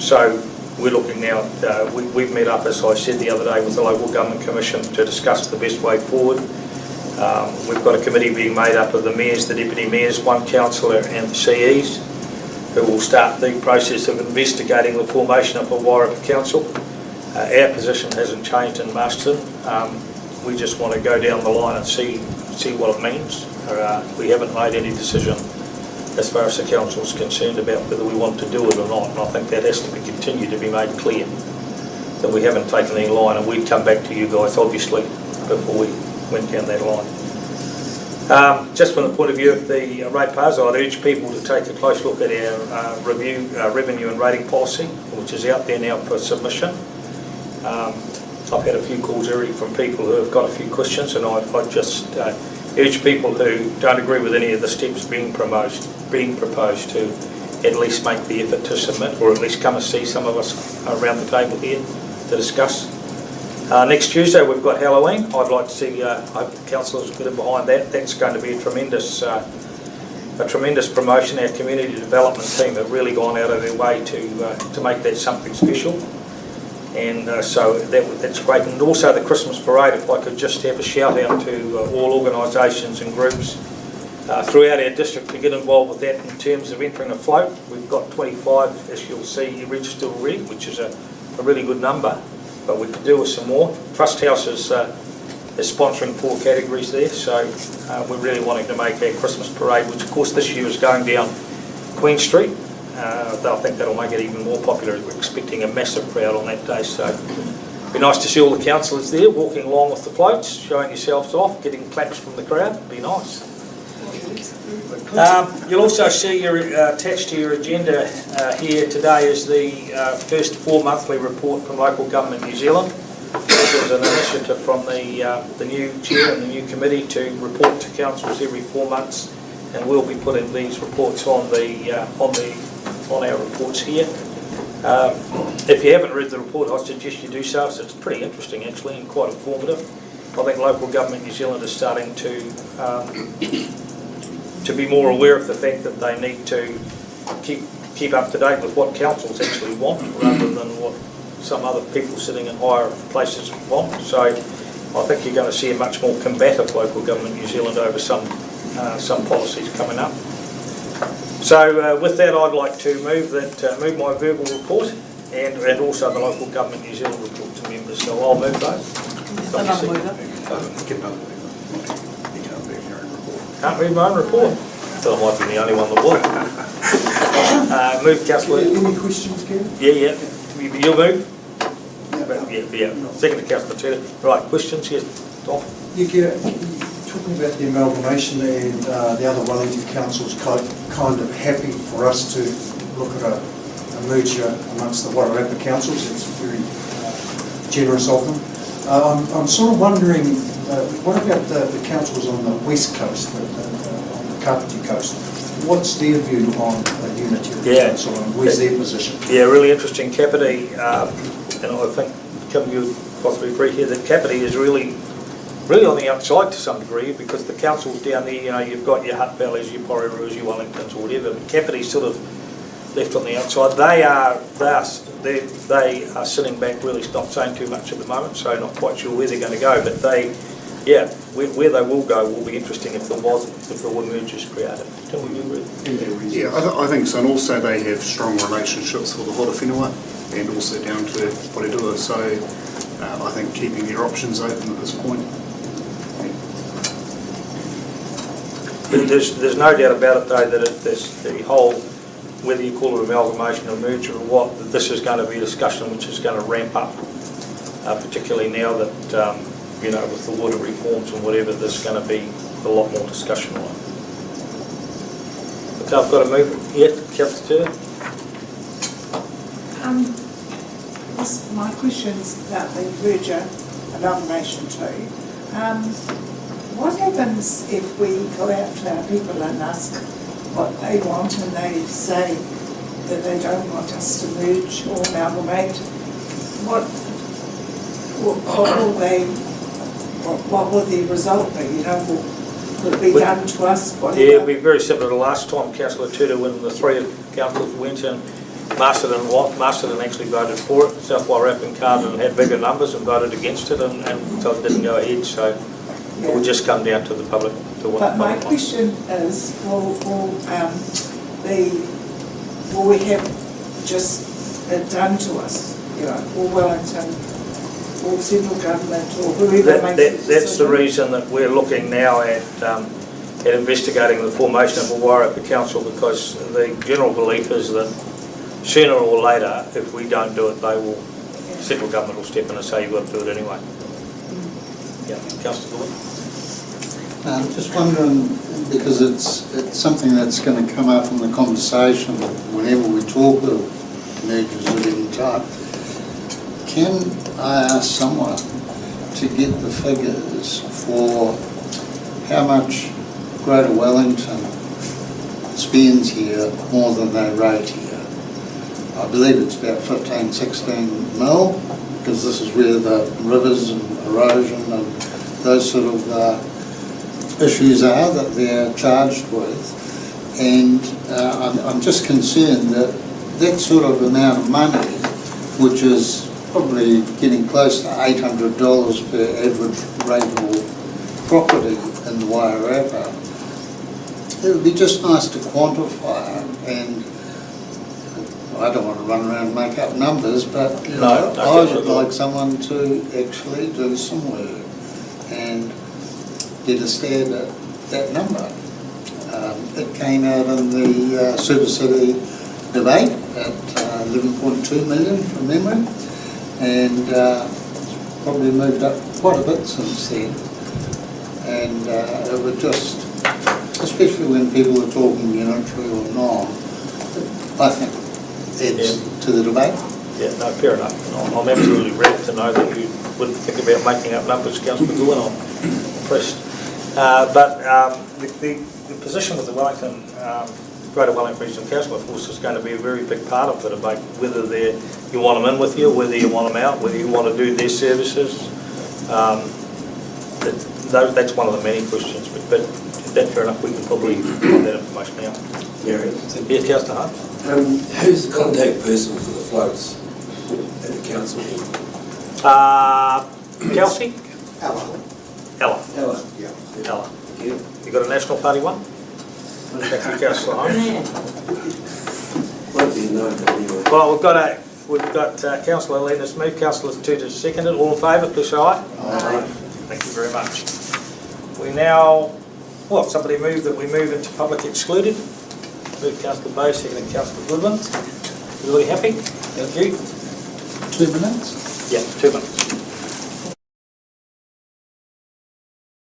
so we're looking now. We've met up, as I said the other day, with the Local Government Commission to discuss the best way forward. We've got a committee being made up of the mayors, the deputy mayors, one councillor and the CEs, who will start the process of investigating the formation of a Wairarapa council. Our position hasn't changed in Masterton. We just want to go down the line and see what it means. We haven't made any decision as far as the council is concerned about whether we want to do it or not, and I think that has to be continued to be made clear, that we haven't taken any line, and we'd come back to you guys obviously before we went down that line. Just from the point of view of the ratepayers, I'd urge people to take a close look at our revenue and rating policy, which is out there now for submission. I've had a few calls already from people who have got a few questions, and I just urge people who don't agree with any of the steps being proposed to at least make the effort to submit, or at least come and see some of us around the table here to discuss. Next Tuesday we've got Halloween. I'd like to see, I hope the councillors get in behind that. That's going to be a tremendous promotion. Our community development team have really gone out of their way to make that something special. And so that's great. And also the Christmas parade, if I could just have a shout out to all organisations and groups throughout our district to get involved with that in terms of entering a float. We've got 25, as you'll see, registered already, which is a really good number, but we could do with some more. Trust House is sponsoring 4 categories there, so we're really wanting to make our Christmas parade, which of course this year is going down Queen Street. I think that'll make it even more popular. We're expecting a massive crowd on that day, so it'd be nice to see all the councillors there walking along with the floats, showing yourselves off, getting claps from the crowd. It'd be nice. You'll also see attached to your agenda here today is the first 4 monthly report from Local Government New Zealand. This is an initiative from the new chair and the new committee to report to councils every 4 months, and we'll be putting these reports on our reports here. If you haven't read the report, I suggest you do so. It's pretty interesting actually and quite informative. I think Local Government New Zealand is starting to be more aware of the fact that they need to keep up to date with what councils actually want, rather than what some other people sitting in higher places want. So I think you're going to see a much more combative Local Government New Zealand over some policies coming up. So with that, I'd like to move my verbal report and also the Local Government New Zealand report to members. So I'll move those. Can't read my own report. So I might be the only one that would. Move, councillor. Any questions, Gary? Yeah. You'll move? Yeah. Second to councillor Tudor. Right, questions? Yes, Tom? Yeah, Gary, talking about the amalgamation and the other Wellington councils kind of happy for us to look at a merger amongst the Wairarapa councils. It's very generous of them. I'm sort of wondering, what about the councils on the west coast, on the Kapiti coast? What's their view on a unitary council and where's their position? Yeah, really interesting. Kapiti, and I think Kim, you possibly agree here that Kapiti is really on the outside to some degree, because the councils down there, you've got your Hutt Valleys, your Porirus, your Wellingtons or whatever, but Kapiti's sort of left on the outside. They are sitting back, really not saying too much at the moment, so not quite sure where they're going to go, but where they will go will be interesting if there were mergers created. Can we agree? Yeah, I think so, and also they have strong relationships with the Hora Whenua and also down to Porirua, so I think keeping their options open at this point. There's no doubt about it though that the whole, whether you call it amalgamation or merger or what, that this is going to be a discussion which is going to ramp up, particularly now that with the water reforms and whatever, there's going to be a lot more discussion on it. Okay, I've got to move. Yeah, Councillor My question's about the merger amalgamation too. What happens if we go out to our people and ask what they want and they say that they don't want us to merge or amalgamate? What will the result be? Will it be done to us? Whatever? Yeah, it'll be very similar to last time, Councillor Tudor, when the three councillors went in. Masterton actually voted for it. South Wairarapa and Carden had bigger numbers and voted against it, and so it didn't go ahead. So it will just come down to the public. But my question is, will we have just it done to us? Or Wellington, or central government, or whoever makes the decision? That's the reason that we're looking now at investigating the formation of a Wairarapa council, because the general belief is that sooner or later, if we don't do it, central government will step in and say you've got to do it anyway. Yeah, Councillor Gordon. Just wondering, because it's something that's going to come up in the conversation whenever we talk of mergers of any type. Can I ask someone to get the figures for how much Greater Wellington spends here more than they rate here? I believe it's about 15-16 mil, because this is where the rivers and erosion and those sort of issues are that they're charged with. And I'm just concerned that that sort of amount of money, which is probably getting close to $800 per average rateable property in the Wairarapa, it would be just nice to quantify it. And I don't want to run around and make up numbers, but I would like someone to actually do some work and get a stab at that number. It came out in the Super City debate at 11.2 million from memory, and it's probably moved up quite a bit since then. And it would just, especially when people are talking unitary or non, I think adds to the debate. Yeah, no, fair enough. I'm absolutely ready to know that you wouldn't think about making up numbers, Councillor Goodwin. I'm impressed. But the position with the Wellington, Greater Wellington Regional Council, of course, is going to be a very big part of the debate, whether you want them in with you, whether you want them out, whether you want to do their services. That's one of the many questions, but that's fair enough. We can probably find that information out. Gary. Yes, Councillor Hunt. Who's the contact person for the floats at the council meeting? Kelsey? Ella. Yeah. Ella. You got a National Party one? Thank you, Councillor Hunt. Won't be known anyway. Well, we've got Councillor Lena's moved, Councillor Tudor seconded. All in favour, please say aye. Aye. Thank you very much. We now, well, somebody move that we move into public excluded. Move Councillor Bay, seconded Councillor Goodwin. Everybody happy? Thank you. 2 minutes? Yeah, 2 minutes.